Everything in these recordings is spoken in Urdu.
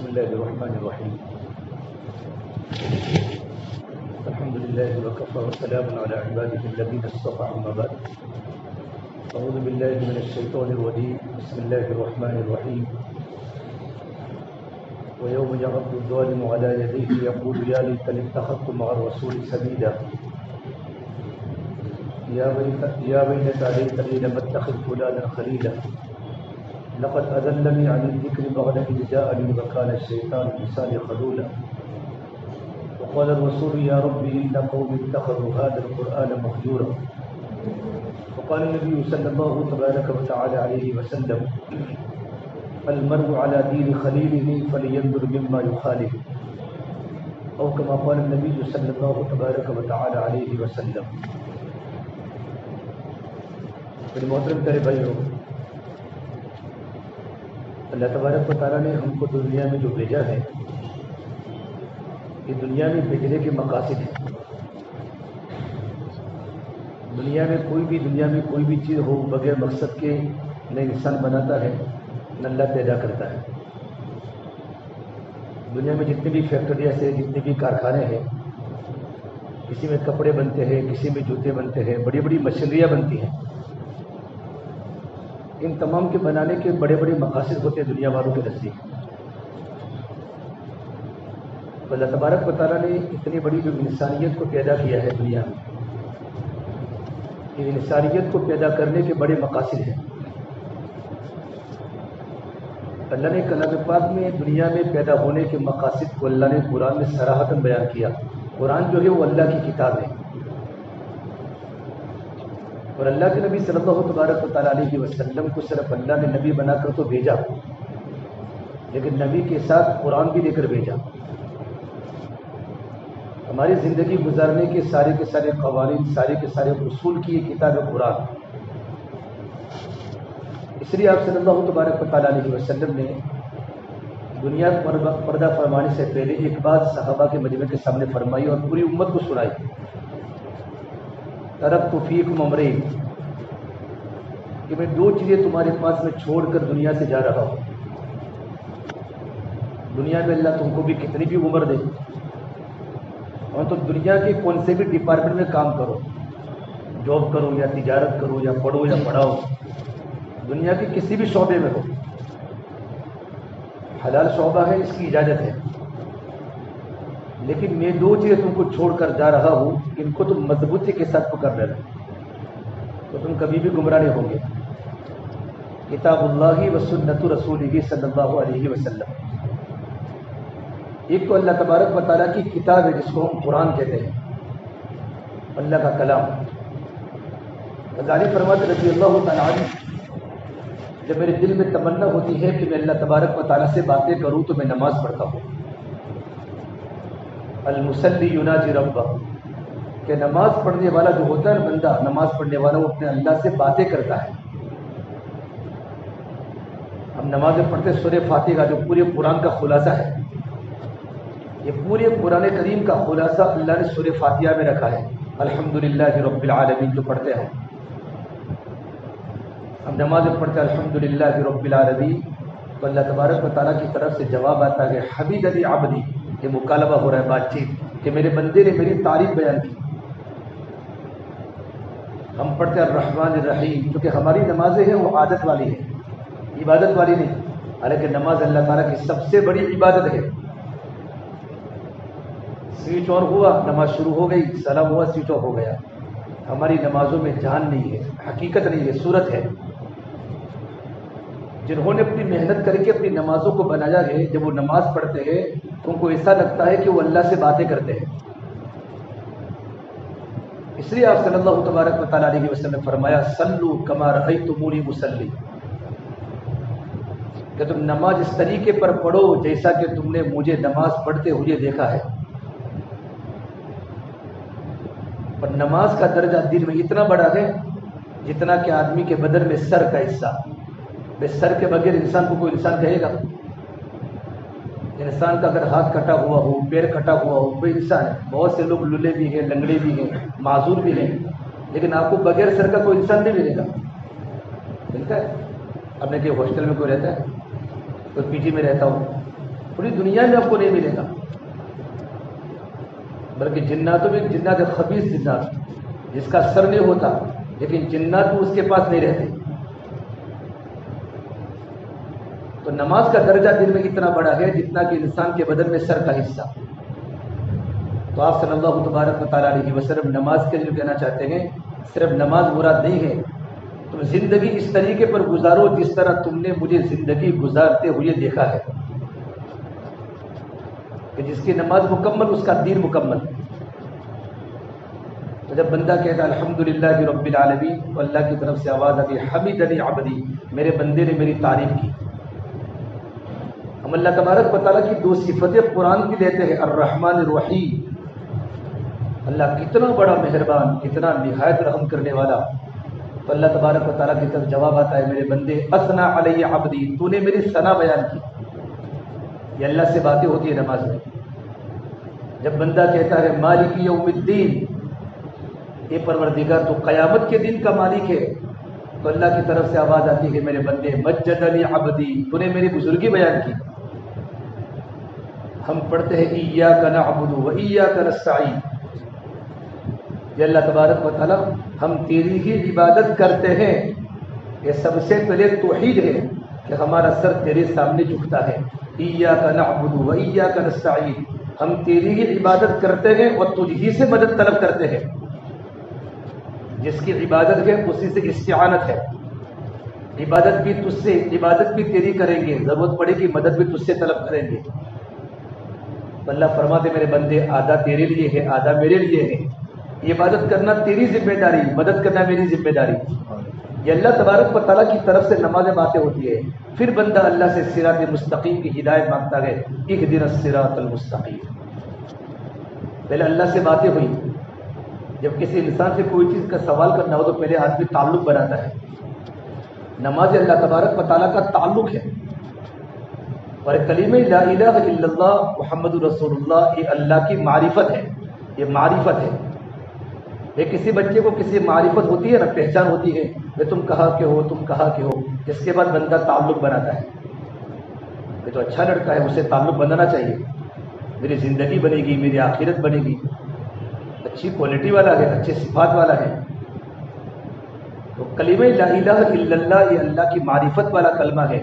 بسم الله الرحمن الرحيم. الحمد لله وكفى وسلام على عباده الذين اصطفى، أما بعد. أعوذ بالله من الشيطان الرجيم. بسم الله الرحمن الرحيم. ويوم يعض الظالم على يديه يقول يا ليتني اتخذت مع الرسول سبيلا يا ويلتى ليتني لم اتخذ فلانا خليلا لقد أذلني عن الذكر بعد إذ جاءني وكان الشيطان للإنسان خذولا. وقال الرسول يا رب إن قوم اتخذوا هذا القرآن مهجورا. وقال النبي صلى الله تبارك وتعالى عليه وسلم المرء على دين خليله فلينظر مما يخالف، أو كما قال النبي صلى الله تبارك وتعالى عليه وسلم. میرے محترم پیارے بھائیو، اللہ تبارک و تعالیٰ نے ہم کو دنیا میں جو بھیجا ہے، یہ دنیا میں بھیجنے کے مقاصد ہیں. دنیا میں کوئی بھی چیز ہو بغیر مقصد کے نہ انسان بناتا ہے نہ اللہ پیدا کرتا ہے. دنیا میں جتنی بھی فیکٹریاں ہیں، جتنے بھی کارخانے ہیں، کسی میں کپڑے بنتے ہیں، کسی میں جوتے بنتے ہیں، بڑی بڑی مشینریاں بنتی ہیں. ان تمام کے بنانے کے بڑے بڑے مقاصد ہوتے ہیں دنیا والوں کے نزدیک. اللہ تبارک و تعالیٰ نے اتنی بڑی جو انسانیت کو پیدا کیا ہے دنیا میں، یہ انسانیت کو پیدا کرنے کے بڑے مقاصد ہیں. اللہ نے کلام پاک میں دنیا میں پیدا ہونے کے مقاصد کو اللہ نے قرآن میں صراحتاً بیان کیا. قرآن جو ہے وہ اللہ کی کتاب ہے، اور اللہ کے نبی صلی اللہ تبارک و تعالیٰ علیہ وسلم کو صرف اللہ نے نبی بنا کر تو بھیجا، لیکن نبی کے ساتھ قرآن بھی لے کر بھیجا. ہماری زندگی گزارنے کے سارے قوانین، سارے کے سارے اصول کی یہ کتاب ہے قرآن. اس لیے آپ صلی اللہ تبارک و تعالیٰ علیہ وسلم نے دنیا پردہ فرمانے سے پہلے ایک بات صحابہ کے مجمع کے سامنے فرمائی اور پوری امت کو سنائی. ترکت فیکم امرین، کہ میں دو چیزیں تمہارے پاس میں چھوڑ کر دنیا سے جا رہا ہوں. دنیا میں اللہ تم کو بھی کتنی بھی عمر دے، اور تم دنیا کے کون سے بھی ڈپارٹمنٹ میں کام کرو، جاب کرو یا تجارت کرو یا پڑھو یا پڑھاؤ، دنیا کے کسی بھی شعبے میں ہو، حلال شعبہ ہے، اس کی اجازت ہے. لیکن میں دو چیزیں تم کو چھوڑ کر جا رہا ہوں، ان کو تم مضبوطی کے ساتھ پکڑ لینا تو تم کبھی بھی گمراہ نہیں ہوں گے. کتاب اللہ و سنت رسولہ صلی اللہ علیہ وسلم. ایک تو اللہ تبارک و تعالیٰ کی کتاب ہے جس کو ہم قرآن کہتے ہیں، اللہ کا کلام. غزالی فرماتے رضی اللہ تعالیٰ عنہ، جب میرے دل میں تمنا ہوتی ہے کہ میں اللہ تبارک و تعالیٰ سے باتیں کروں تو میں نماز پڑھتا ہوں. المصلی یناجی ربہ، کہ نماز پڑھنے والا جو ہوتا ہے بندہ، نماز پڑھنے والا وہ اپنے اللہ سے باتیں کرتا ہے. ہم نماز پڑھتے سورہ فاتحہ جو پورے قرآن کا خلاصہ ہے، یہ پورے قرآن کریم کا خلاصہ اللہ نے سورہ فاتحہ میں رکھا ہے. الحمدللہ رب العالمین جو پڑھتے ہیں ہم نماز پڑھتے ہیں الحمدللہ رب العالمین، تو اللہ تبارک و تعالیٰ کی طرف سے جواب آتا ہے حمید علی عبدی. یہ مکالمہ ہو رہا ہے، بات چیت، کہ میرے بندے نے میری تعریف بیان کی. ہم پڑھتے ہیں الرحمن الرحیم، کیونکہ ہماری نمازیں ہیں وہ عادت والی ہیں، عبادت والی نہیں. حالانکہ نماز اللہ تعالیٰ کی سب سے بڑی عبادت ہے. سوئچ آن ہوا، نماز شروع ہو گئی، سلام ہوا، سوئچ آف ہو گیا. ہماری نمازوں میں جان نہیں ہے، حقیقت نہیں ہے، صورت ہے. جنہوں نے اپنی محنت کر کے اپنی نمازوں کو بنایا ہے، جب وہ نماز پڑھتے ہیں تو ان کو ایسا لگتا ہے کہ وہ اللہ سے باتیں کرتے ہیں. اس لیے آپ صلی اللہ تبارک و تعالیٰ علیہ وسلم نے فرمایا صلو کما رأیتمونی مصلی، کہ تم نماز اس طریقے پر پڑھو جیسا کہ تم نے مجھے نماز پڑھتے ہوئے دیکھا ہے. اور نماز کا درجہ دل میں اتنا بڑا ہے جتنا کہ آدمی کے بدن میں سر کا حصہ. بے سر کے بغیر انسان کو کوئی انسان کہے گا؟ انسان کا اگر ہاتھ کٹا ہوا ہو، پیر کٹا ہوا ہو، کوئی انسان ہے. بہت سے لوگ لولے بھی ہیں، لنگڑے بھی ہیں، معذور بھی ہیں، لیکن آپ کو بغیر سر کا کوئی انسان نہیں ملے گا. ملتا ہے؟ آپ نے کہ ہاسٹل میں کوئی رہتا ہے، کوئی پی جی میں رہتا ہو، پوری دنیا میں آپ کو نہیں ملے گا، بلکہ جناتوں میں جنات خبیث جنات جس کا سر نہیں ہوتا لیکن جنات اس کے پاس نہیں رہتے. تو نماز کا درجہ دل میں اتنا بڑا ہے جتنا کہ انسان کے بدن میں سر کا حصہ. تو آپ صلی اللہ تبارک و تعالیٰ علیہ وسلم نماز کے لیے کہنا چاہتے ہیں صرف نماز مراد نہیں ہے، تم زندگی اس طریقے پر گزارو جس طرح تم نے مجھے زندگی گزارتے ہوئے دیکھا ہے، کہ جس کی نماز مکمل اس کا دین مکمل. تو جب بندہ کہتا ہے الحمدللہ رب العالمین تو اللہ کی طرف سے آواز آتی ہے حمیدنی عبدی، میرے بندے نے میری تعریف کی. ہم اللہ تبارک و تعالیٰ کی دو صفتیں قرآن کی لیتے ہیں، الرحمن الرحیم، اللہ کتنا بڑا مہربان، کتنا نہایت رحم کرنے والا. تو اللہ تبارک و تعالیٰ کی طرف جواب آتا ہے میرے بندے اثنا علی عبدی، تو نے میری ثنا بیان کی. یہ اللہ سے باتیں ہوتی ہے نماز میں. جب بندہ کہتا ہے مالک یوم الدین، اے پروردگار تو قیامت کے دن کا مالک ہے، تو اللہ کی طرف سے آواز آتی ہے میرے بندے مجدنی عبدی، تو نے میری بزرگی بیان کی. ہم پڑھتے ہیں ایاک نعبد و ایاک نستعین، یہ اللہ تبارک و تعالیٰ ہم تیری ہی عبادت کرتے ہیں. یہ سب سے پہلے توحید ہے کہ ہمارا سر تیرے سامنے جھکتا ہے. ایاک نعبد و ایاک نستعین، ہم تیری ہی عبادت کرتے ہیں اور تجھ ہی سے مدد طلب کرتے ہیں. جس کی عبادت ہے اسی سے استعانت ہے. عبادت بھی تجھ سے، عبادت بھی تیری کریں گے، ضرورت پڑے گی مدد بھی تجھ سے طلب کریں گے. تو اللہ فرماتے میرے بندے آدھا تیرے لیے ہے آدھا میرے لیے ہے. عبادت کرنا تیری ذمہ داری، مدد کرنا میری ذمہ داری. یہ اللہ تبارک و تعالیٰ کی طرف سے نماز باتیں ہوتی ہے. پھر بندہ اللہ سے صراط مستقیم کی ہدایت مانگتا ہے، اہدنا الصراط المستقیم. پہلے اللہ سے باتیں ہوئی. جب کسی انسان سے کوئی چیز کا سوال کرنا ہو تو پہلے آدمی تعلق بناتا ہے. نماز اللہ تبارک و تعالیٰ کا تعلق ہے. اور کلمہ لا الہ الا اللہ محمد رسول اللہ یہ اللہ کی معرفت ہے. یہ معرفت ہے. یہ کسی بچے کو کسی معرفت ہوتی ہے نا، پہچان ہوتی ہے کہ تم کہاں کے ہو، تم کہاں کے ہو. اس کے بعد بندہ تعلق بناتا ہے. یہ تو اچھا لڑکا ہے، اسے تعلق بنانا چاہیے، میری زندگی بنے گی، میری آخرت بنے گی، اچھی کوالٹی والا ہے، اچھے صفات والا ہے. تو کلمہ لا الہ الا اللہ یہ اللہ کی معرفت والا کلمہ ہے.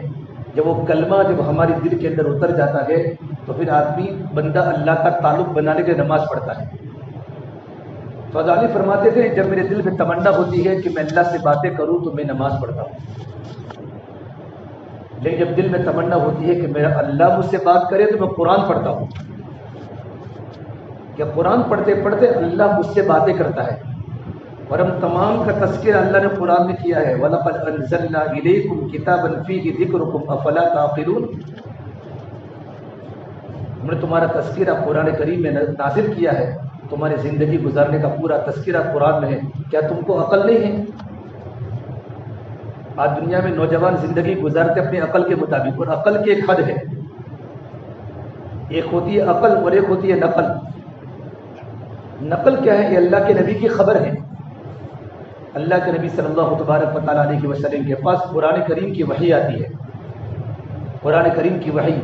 جب وہ کلمہ جب ہماری دل کے اندر اتر جاتا ہے تو پھر آدمی بندہ اللہ کا تعلق بنانے کے نماز پڑھتا ہے. فضالی فرماتے تھے جب میرے دل میں تمنا ہوتی ہے کہ میں اللہ سے باتیں کروں تو میں نماز پڑھتا ہوں، لیکن جب دل میں تمنا ہوتی ہے کہ میرا اللہ مجھ سے بات کرے تو میں قرآن پڑھتا ہوں. کہ قرآن پڑھتے پڑھتے اللہ مجھ سے باتیں کرتا ہے. اور ہم تمام کا تذکرہ اللہ نے قرآن میں کیا ہے، وَلَقَدْ أَنزَلْنَا إِلَيْكُمْ كِتَابًا فِيهِ ذِكْرُكُمْ أَفَلَا تَعْقِلُونَ. ہم نے تمہارا تذکرہ قرآن کریم میں نازل کیا ہے، تمہاری زندگی گزارنے کا پورا تذکرہ قرآن میں ہے، کیا تم کو عقل نہیں ہے؟ آج دنیا میں نوجوان زندگی گزارتے اپنی عقل کے مطابق، اور عقل کی ایک حد ہے. ایک ہوتی ہے عقل اور ایک ہوتی ہے نقل. نقل کیا ہے؟ یہ اللہ کے نبی کی خبر ہے. اللہ کے نبی صلی اللہ تبارک و تعالیٰ علیہ وسلم کے پاس قرآن کریم کی وحی آتی ہے. قرآن کریم کی وحی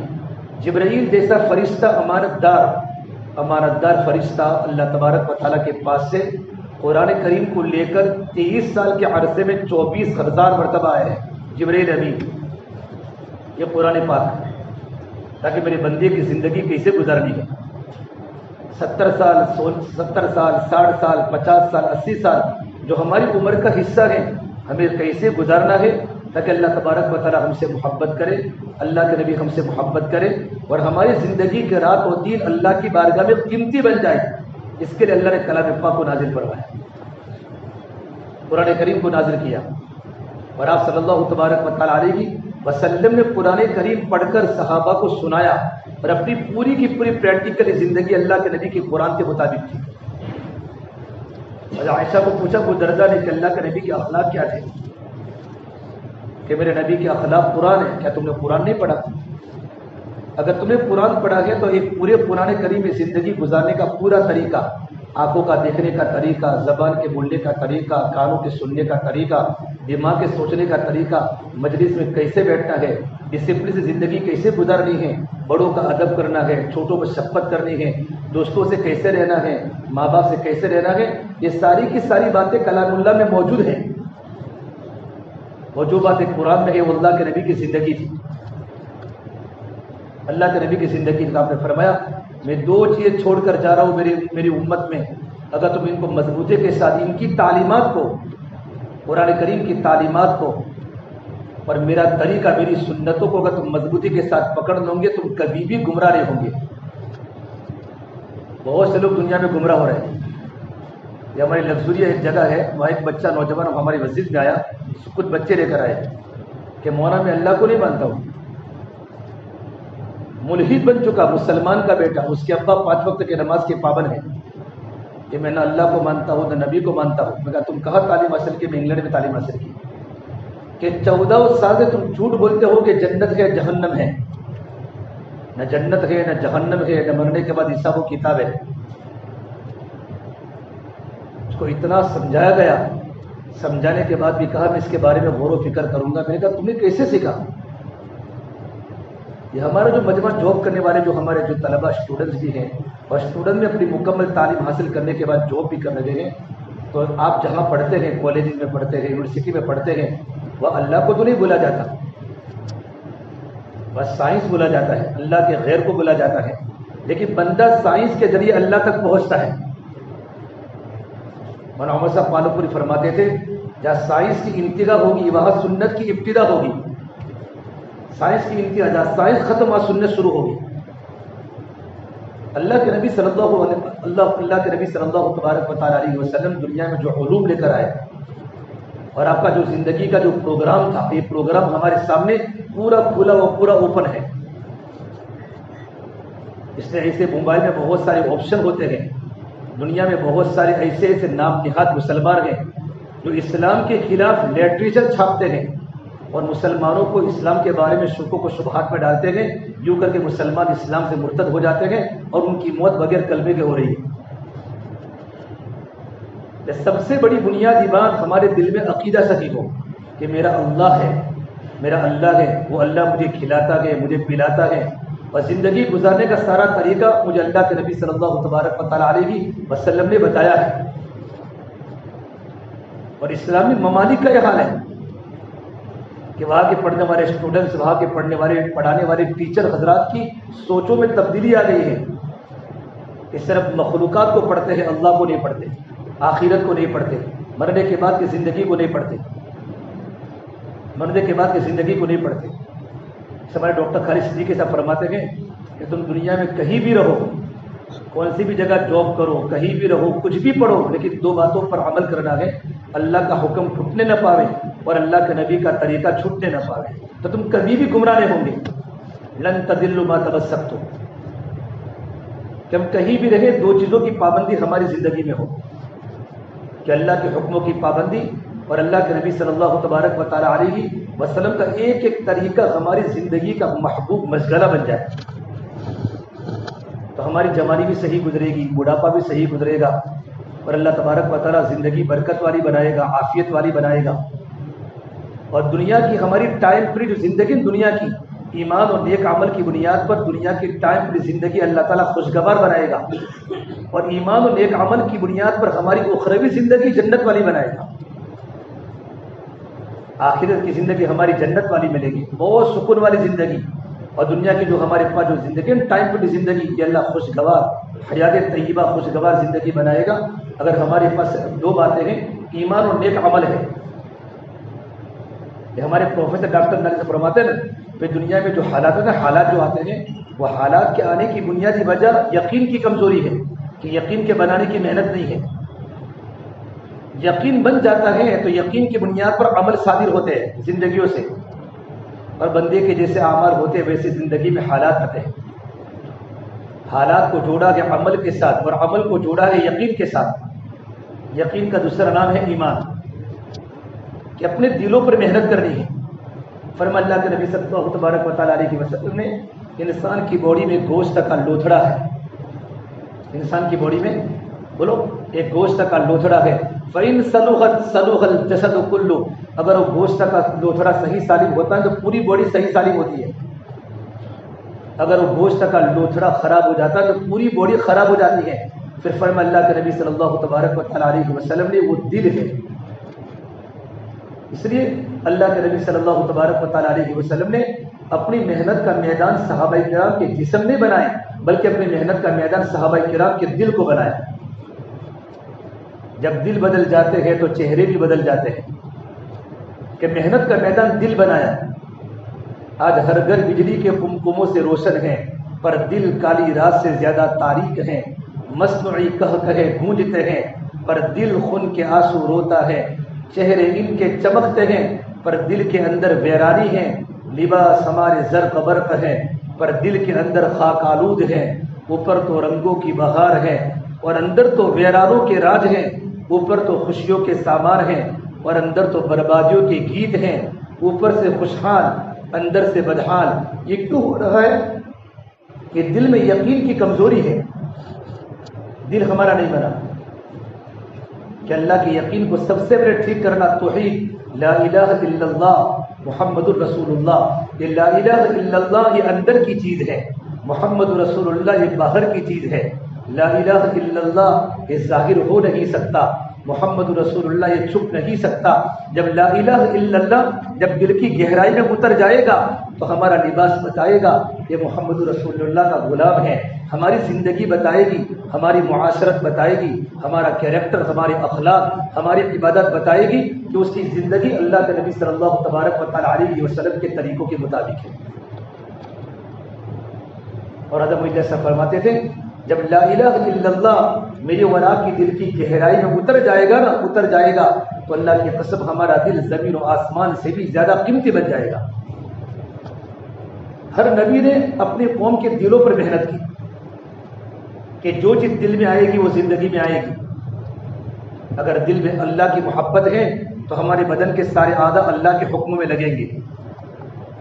جبرائیل جیسا فرشتہ امانت دار فرشتہ اللہ تبارک و تعالیٰ کے پاس سے قرآن کریم کو لے کر 23 سال کے عرصے میں 24,000 مرتبہ آئے ہیں. جبرائیل امین یہ قرآن پاک، تاکہ میرے بندے کی زندگی کیسے گزارنی ہے. 70 سال 60 سال 50 سال 80 سال جو ہماری عمر کا حصہ ہے ہمیں کیسے گزارنا ہے تاکہ اللہ تبارک و تعالیٰ ہم سے محبت کرے، اللہ کے نبی ہم سے محبت کرے، اور ہماری زندگی کے رات و دن اللہ کی بارگاہ میں قیمتی بن جائے. اس کے لیے اللہ نے کلام پاک کو نازل فرمایا، قرآن کریم کو نازل کیا. اور آپ صلی اللہ تبارک و تعالیٰ علیہ وسلم نے قرآن کریم پڑھ کر صحابہ کو سنایا، اور اپنی پوری کی پوری پریکٹیکل زندگی اللہ کے نبی کے قرآن کے مطابق تھی. اور عائشہ کو پوچھا وہ درجہ نے کہ اللہ کے نبی کے اخلاق کیا تھے؟ کہ میرے نبی کے اخلاق قرآن ہے. کیا تم نے قرآن نہیں پڑھا؟ اگر تم نے قرآن پڑھا ہے تو ایک پورے قرآن کریم میں زندگی گزارنے کا پورا طریقہ آنکھوں کا دیکھنے کا طریقہ، زبان کے بولنے کا طریقہ، کانوں کے سننے کا طریقہ، دماغ کے سوچنے کا طریقہ، مجلس میں کیسے بیٹھنا ہے، ڈسپلن سے زندگی کیسے گزارنی ہے، بڑوں کا ادب کرنا ہے، چھوٹوں کو شفقت کرنی ہے، دوستوں سے کیسے رہنا ہے، ماں باپ سے کیسے رہنا ہے، یہ ساری کی ساری باتیں کلام اللہ میں موجود ہیں. اور جو باتیں قرآن میں ہے وہ اللہ کے نبی کی زندگی تھی. اللہ کے نبی کی زندگی تھی. آپ نے فرمایا میں 2 چیزیں چھوڑ کر جا رہا ہوں میری امت میں، اگر تم ان کو مضبوطی کے ساتھ ان کی تعلیمات کو، قرآن کریم کی تعلیمات کو اور میرا طریقہ، میری سنتوں کو اگر تم مضبوطی کے ساتھ پکڑ لو گے تم کبھی بھی گمراہ نہیں ہوں گے. بہت سے لوگ دنیا میں گمراہ ہو رہے ہیں. یہ ہماری لگژری ایک جگہ ہے، وہاں ایک بچہ نوجوان ہماری مسجد میں آیا، کچھ بچے لے کر آئے کہ مولانا میں اللہ کو نہیں مانتا ہوں. ملحد بن چکا، مسلمان کا بیٹا، اس کے ابا 5 وقت کے نماز کے پابند ہیں کہ میں نہ اللہ کو مانتا ہوں نہ نبی کو مانتا ہوں. میں کہا تم کہاں تعلیم حاصل کی؟ میں انگلینڈ میں تعلیم حاصل کی. کہ 14 سال سے تم جھوٹ بولتے ہو کہ جنت ہے جہنم ہے. نہ جنت ہے نہ جہنم ہے، نہ مرنے کے بعد حساب و کتاب ہے. اس کو اتنا سمجھایا گیا، سمجھانے کے بعد بھی کہا میں اس کے بارے میں غور و فکر کروں گا. میں نے کہا تم نے کیسے سیکھا؟ یہ ہمارا جو مجمع جاب کرنے والے جو ہمارے جو طلبہ اسٹوڈنٹس بھی ہیں، اور اسٹوڈنٹ میں اپنی مکمل تعلیم حاصل کرنے کے بعد جاب بھی کر رہے ہیں، تو آپ جہاں پڑھتے ہیں، کالج میں پڑھتے ہیں، یونیورسٹی میں پڑھتے ہیں، وہ اللہ کو تو نہیں بولا جاتا، بس سائنس بولا جاتا ہے، اللہ کے غیر کو بولا جاتا ہے. لیکن بندہ سائنس کے ذریعے اللہ تک پہنچتا ہے. مولانا عمر صاحب پالو پوری فرماتے تھے جہاں سائنس کی انتہا ہوگی وہاں سنت کی ابتدا ہوگی. سائنس کی انتہا جہاں سائنس ختم وہاں سنت شروع ہوگی. اللہ کے نبی صلی اللہ تبارک و تعالیٰ علیہ وسلم دنیا میں جو علوم لے کر آئے، اور آپ کا جو زندگی کا جو پروگرام تھا، یہ پروگرام ہمارے سامنے پورا کھلا و پورا اوپن ہے. اس میں ایسے موبائل میں بہت سارے آپشن ہوتے ہیں، دنیا میں بہت سارے ایسے نام نہاد مسلمان ہیں جو اسلام کے خلاف لٹریچر چھاپتے ہیں اور مسلمانوں کو اسلام کے بارے میں شکوک و شبہات میں ڈالتے ہیں. یوں کر کے مسلمان اسلام سے مرتد ہو جاتے ہیں اور ان کی موت بغیر کلمے کے ہو رہی ہے. یہ سب سے بڑی بنیادی بات ہمارے دل میں عقیدہ صحیح ہو کہ میرا اللہ ہے، میرا اللہ ہے، وہ اللہ مجھے کھلاتا ہے، مجھے پلاتا ہے، اور زندگی گزارنے کا سارا طریقہ مجھے اللہ کے نبی صلی اللہ تبارک و تعالیٰ علیہ وسلم نے بتایا ہے. اور اسلامی ممالک کا یہ حال ہے کہ وہاں کے پڑھنے والے اسٹوڈنٹس، وہاں کے پڑھانے والے ٹیچر حضرات کی سوچوں میں تبدیلی آ گئی ہے کہ صرف مخلوقات کو پڑھتے ہیں، اللہ کو نہیں پڑھتے، آخرت کو نہیں پڑھتے، مرنے کے بعد کی زندگی کو نہیں پڑھتے، مرنے کے بعد کی زندگی کو نہیں پڑھتے. ہمارے ڈاکٹر خالد صدیقی صاحب فرماتے ہیں کہ تم دنیا میں کہیں بھی رہو، کون سی بھی جگہ جاب کرو، کہیں بھی رہو، کچھ بھی پڑھو، لیکن 2 باتوں پر عمل کرنا ہے: اللہ کا حکم ٹوٹنے نہ پاوے اور اللہ کے نبی کا طریقہ چھوٹنے نہ پاوے، تو تم کبھی بھی گمراہ نہیں ہوں گے. لن تضلوا ما تمسکتم. کہ ہم کہیں بھی رہیں 2 چیزوں کی پابندی ہماری زندگی میں ہو کہ اللہ کے حکموں کی پابندی اور اللہ کے نبی صلی اللہ تبارک و تعالیٰ علیہ وسلم کا ایک ایک طریقہ ہماری زندگی کا محبوب مشغلہ بن جائے. تو ہماری جوانی بھی صحیح گزرے گی، بڑھاپا بھی صحیح گزرے گا، اور اللہ تبارک و تعالیٰ زندگی برکت والی بنائے گا، عافیت والی بنائے گا. اور دنیا کی ہماری ٹائم فری جو زندگی دنیا کی ایمان اور نیک عمل کی بنیاد پر دنیا کی ٹائم فری زندگی اللہ تعالیٰ خوشگوار بنائے گا، اور ایمان اور نیک عمل کی بنیاد پر ہماری اخروی زندگی جنت والی بنائے گا. آخرت کی زندگی ہماری جنت والی ملے گی، بہت سکون والی زندگی. اور دنیا کی جو ہمارے پاس جو زندگی ٹائم فری زندگی، یہ اللہ خوشگوار حیات طیبہ خوشگوار زندگی بنائے گا اگر ہمارے پاس 2 باتیں ہیں: ایمان اور نیک عمل ہے. یہ ہمارے پروفیسر ڈاکٹر نالی سے فرماتے ہیں نا کہ دنیا میں جو حالات ہیں، حالات جو آتے ہیں وہ حالات کے آنے کی بنیادی وجہ یقین کی کمزوری ہے، کہ یقین کے بنانے کی محنت نہیں ہے. یقین بن جاتا ہے تو یقین کی بنیاد پر عمل صادر ہوتے ہیں زندگیوں سے، اور بندے کے جیسے اعمال ہوتے ویسے زندگی میں حالات آتے ہیں. حالات کو جوڑا گیا عمل کے ساتھ اور عمل کو جوڑا ہے یقین کے ساتھ. یقین کا دوسرا نام ہے ایمان، کہ اپنے دلوں پر محنت کرنی ہے. فرمایا اللہ کے نبی صلی اللہ تبارک و تعالیٰ علیہ وسلم نے انسان کی باڈی میں گوشت کا لوتھڑا ہے، انسان کی باڈی میں بولو ایک گوشت کا لوتھڑا ہے، فَإِن صَلُحَتْ صَلُحَ الْجَسَدُ كُلُّهُ، اگر وہ گوشت کا لوتھڑا صحیح سالم ہوتا ہے تو پوری باڈی صحیح سالم ہوتی ہے، اگر وہ گوشت کا لوتھڑا خراب ہو جاتا ہے تو پوری باڈی خراب ہو جاتی ہے۔ پھر فرمایا اللہ کے نبی صلی اللہ تبارک و تعالیٰ علیہ وسلم نے وہ دل ہے، اس لیے اللہ کے نبی صلی اللہ تبارک و تعالیٰ علیہ وسلم نے اپنی محنت کا میدان صحابہ کرام کے جسم نہیں بنائے، بلکہ اپنی محنت کا میدان صحابہ کرام کے دل کو بنایا۔ جب دل بدل جاتے ہیں تو چہرے بھی بدل جاتے ہیں، کہ محنت کا میدان دل بنایا۔ آج ہر گھر بجلی کے قمقموں سے روشن ہیں، پر دل کالی رات سے زیادہ تاریک ہیں، مصنوعی کہے گونجتے ہیں، پر دل خون کے آنسو روتا ہے، چہرے ان کے چمکتے ہیں پر دل کے اندر ویرانی ہے، لباس ہمارے زرق برق ہے پر دل کے اندر خاک آلود ہے، اوپر تو رنگوں کی بہار ہے اور اندر تو ویرانوں کے راج ہیں، اوپر تو خوشیوں کے سامان ہیں اور اندر تو بربادیوں کے گیت ہیں، اوپر سے خوشحال اندر سے بدحال۔ یہ کیوں ہو رہا ہے؟ کہ دل میں یقین کی کمزوری ہے، دل ہمارا نہیں بنا کہ اللہ کے یقین کو سب سے پہلے ٹھیک کرنا توحید، لا الہ الا اللہ محمد الرسول اللہ۔ یہ لا الہ الا اللہ یہ اندر کی چیز ہے، محمد رسول اللہ یہ باہر کی چیز ہے۔ لا الہ الا اللہ یہ ظاہر ہو نہیں سکتا، محمد رسول اللہ یہ چھپ نہیں سکتا۔ جب لا الہ الا اللہ جب دل کی گہرائی میں اتر جائے گا تو ہمارا لباس بتائے گا یہ محمد رسول اللہ کا غلام ہے، ہماری زندگی بتائے گی، ہماری معاشرت بتائے گی، ہمارا کیریکٹر، ہمارے اخلاق، ہماری عبادت بتائے گی کہ اس کی زندگی اللہ کے نبی صلی اللہ تبارک و تعالیٰ علیہ وسلم کے طریقوں کے مطابق ہے۔ اور حضرت مجھے ایسا فرماتے تھے جب لا الہ الا اللہ میرے ورا کی دل کی گہرائی میں اتر جائے گا تو اللہ کی قسم ہمارا دل زمین و آسمان سے بھی زیادہ قیمتی بن جائے گا۔ ہر نبی نے اپنی قوم کے دلوں پر محنت کی کہ جو چیز دل میں آئے گی وہ زندگی میں آئے گی۔ اگر دل میں اللہ کی محبت ہے تو ہمارے بدن کے سارے اعضاء اللہ کے حکموں میں لگیں گے،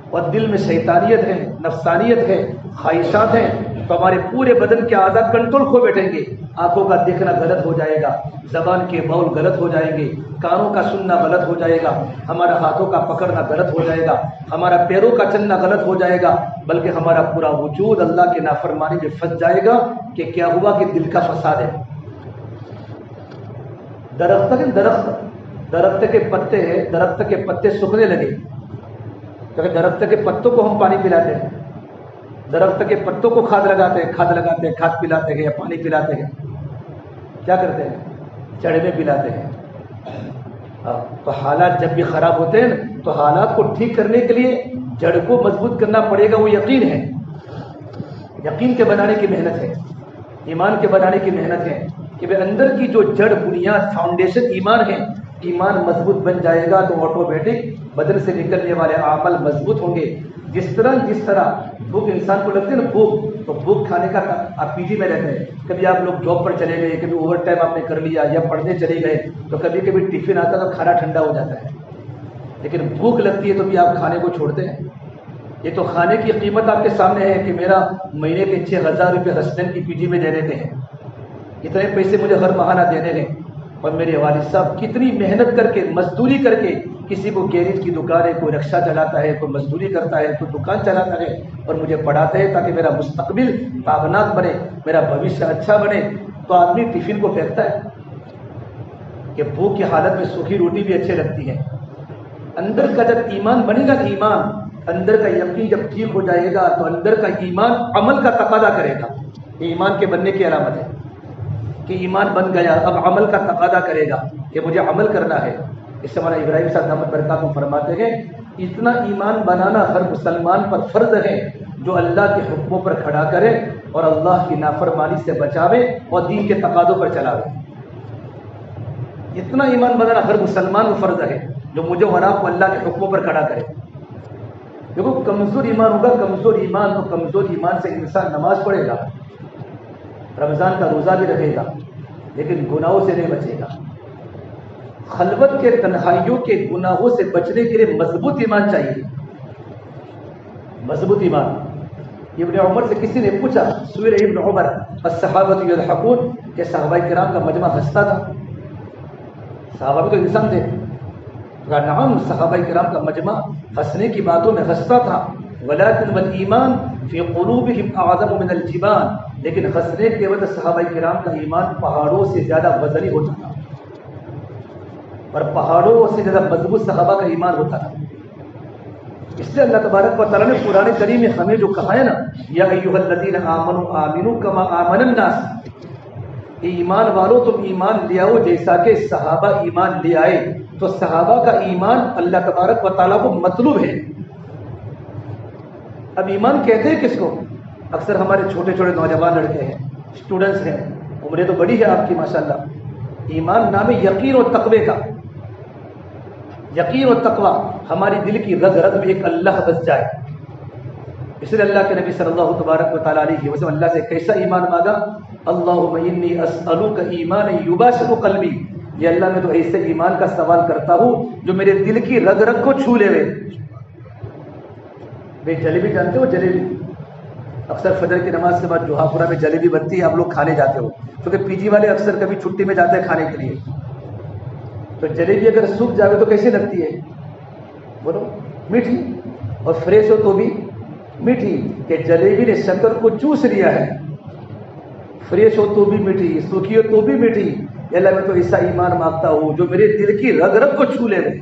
اور دل میں شیطانیت ہے، نفسانیت ہے، خواہشات ہیں تو ہمارے پورے بدن کے اعضاء کنٹرول کھو بیٹھیں گے۔ آنکھوں کا دیکھنا غلط ہو جائے گا، زبان کے بول غلط ہو جائیں گے، کانوں کا سننا غلط ہو جائے گا، ہمارا ہاتھوں کا پکڑنا غلط ہو جائے گا، ہمارا پیروں کا چلنا غلط ہو جائے گا، بلکہ ہمارا پورا وجود اللہ کے نافرمانی میں پھنس جائے گا۔ کہ کیا ہوا کہ دل کا فساد ہے۔ درخت کے پتے ہیں، درخت کے پتے سوکھنے لگے کیونکہ درخت کے پتوں کو ہم پانی پلاتے ہیں، درخت کے پتوں کو کھاد لگاتے ہیں، کھاد پلاتے ہیں یا پانی پلاتے ہیں، کیا کرتے ہیں؟ جڑ میں پلاتے ہیں۔ تو حالات جب بھی خراب ہوتے ہیں تو حالات کو ٹھیک کرنے کے لیے جڑ کو مضبوط کرنا پڑے گا، وہ یقین ہے، یقین کے بنانے کی محنت ہے، ایمان کے بنانے کی محنت ہے کہ بے اندر کی جو جڑ، بنیاد، فاؤنڈیشن ایمان ہے، ایمان مضبوط بن جائے گا تو آٹومیٹک بدن سے نکلنے والے اعمال مضبوط ہوں گے۔ جس طرح بھوک انسان کو لگتی ہے نا، بھوک، تو بھوک کھانے کا آپ پی جی میں رہتے ہیں، کبھی آپ لوگ جاب پر چلے گئے، کبھی اوور ٹائم آپ نے کر لیا یا پڑھنے چلے گئے تو کبھی کبھی ٹفن آتا تو کھانا ٹھنڈا ہو جاتا ہے، لیکن بھوک لگتی ہے تو بھی آپ کھانے کو چھوڑتے ہیں۔ یہ تو کھانے کی قیمت آپ کے سامنے ہے کہ میرا مہینے کے 6,000 روپے ہسبینڈ کی پی جی میں دے دیتے ہیں، اتنے پیسے مجھے ہر ماہانہ دینے ہیں، اور میرے والد صاحب کتنی محنت کر کے، مزدوری کر کے، کسی کو گیریج کی دکان ہے، کوئی رکشہ چلاتا ہے، کوئی مزدوری کرتا ہے، کوئی دکان چلاتا ہے، اور مجھے پڑھاتے ہیں تاکہ میرا مستقبل تابناک بنے، میرا بھوشیہ اچھا بنے۔ تو آدمی ٹفن کو پھینکتا ہے کہ بھوک کی حالت میں سوکھی روٹی بھی اچھے لگتی ہے۔ اندر کا جب ایمان بنے گا، ایمان، اندر کا یقین جب ٹھیک ہو جائے گا تو اندر کا ایمان عمل کا تقاضا کرے گا۔ یہ ایمان کے بننے کی علامت ہے کہ ایمان بن گیا، اب عمل کا تقاضا کرے گا کہ مجھے عمل کرنا ہے۔ اس سے ہمارا ابراہیم صاحب دامت برکاتہ فرماتے ہیں اتنا ایمان بنانا ہر مسلمان پر فرض ہے جو اللہ کے حکموں پر کھڑا کرے اور اللہ کی نافرمانی سے بچاوے اور دین کے تقاضوں پر چلاوے۔ اتنا ایمان بنانا ہر مسلمان کو فرض ہے جو مجھے اور آپ کو اللہ کے حکموں پر کھڑا کرے۔ دیکھو کمزور ایمان ہوگا، کمزور ایمان، تو کمزور ایمان سے انسان نماز پڑھے گا، رمضان کا روزہ بھی رکھے گا، لیکن گناہوں سے نہیں بچے گا۔ خلوت کے تنہائیوں کے گناہوں سے بچنے کے لیے مضبوط ایمان چاہیے، مضبوط ایمان۔ ابن عمر سے کسی نے پوچھا، سئل ابن عمر الصحابۃ یضحکون، کہ صحابہ کرام کا مجمع ہنستا تھا؟ صحابہ بھی تو انسان تھے. کہا نعم، صحابہ کرام کا مجمع ہنسنے کی باتوں میں ہنستا تھا، ولکن والایمان فی قلوبہم اعظم من الجبال، لیکن ہنسنے کے وجہ صحابہ کرام کا ایمان پہاڑوں سے زیادہ وزنی ہوتا تھا، اور پہاڑوں سے زیادہ مضبوط صحابہ کا ایمان ہوتا تھا. اس لیے اللہ تبارک و تعالیٰ نے قرآن کریم میں ہمیں جو کہا ہے نا، یا ایھا الذین آمنوا آمنوا کما آمن الناس، ایمان والو تم ایمان لے آؤ جیسا کہ صحابہ ایمان لے آئے. تو صحابہ کا ایمان اللہ تبارک و تعالیٰ کو مطلوب ہے. اب ایمان کہتے ہیں کس کو؟ اکثر ہمارے چھوٹے چھوٹے نوجوان لڑکے ہیں، اسٹوڈنٹس ہیں، عمریں تو بڑی ہے آپ کی ماشاءاللہ. ایمان نام ہے یقین و تقوی کا. یقین و تقوی ہماری دل کی رگ رگ میں ایک اللہ بس جائے. اس لیے اللہ کے نبی صلی اللہ تبارک و تعالیٰ علیہ وسلم اللہ سے کیسا ایمان مانگا؟ اللہم انی اسألوک ایمان یباشر قلبی، یہ اللہ میں تو ایسے ایمان کا سوال کرتا ہوں جو میرے دل کی رگ رگ کو چھو لے ہوئے. بھائی جلیبی جانتے ہو؟ جلیبی اکثر فجر کی نماز کے بعد جوہا پورا میں جلیبی بنتی ہے، آپ لوگ کھانے جاتے ہو، کیونکہ پی جی والے اکثر کبھی چھٹی میں جاتے ہیں کھانے کے لیے. تو جلیبی اگر سوکھ جاوے تو کیسی لگتی ہے؟ بولو، میٹھی. اور فریش ہو تو بھی میٹھی. کہ جلیبی نے شکر کو چوس لیا ہے. فریش ہو تو بھی میٹھی، سوکھی ہو تو بھی میٹھی. اللہ میں تو ایسا ایمان مانگتا ہوں جو میرے دل کی رگ رگ کو چھو لے گئے.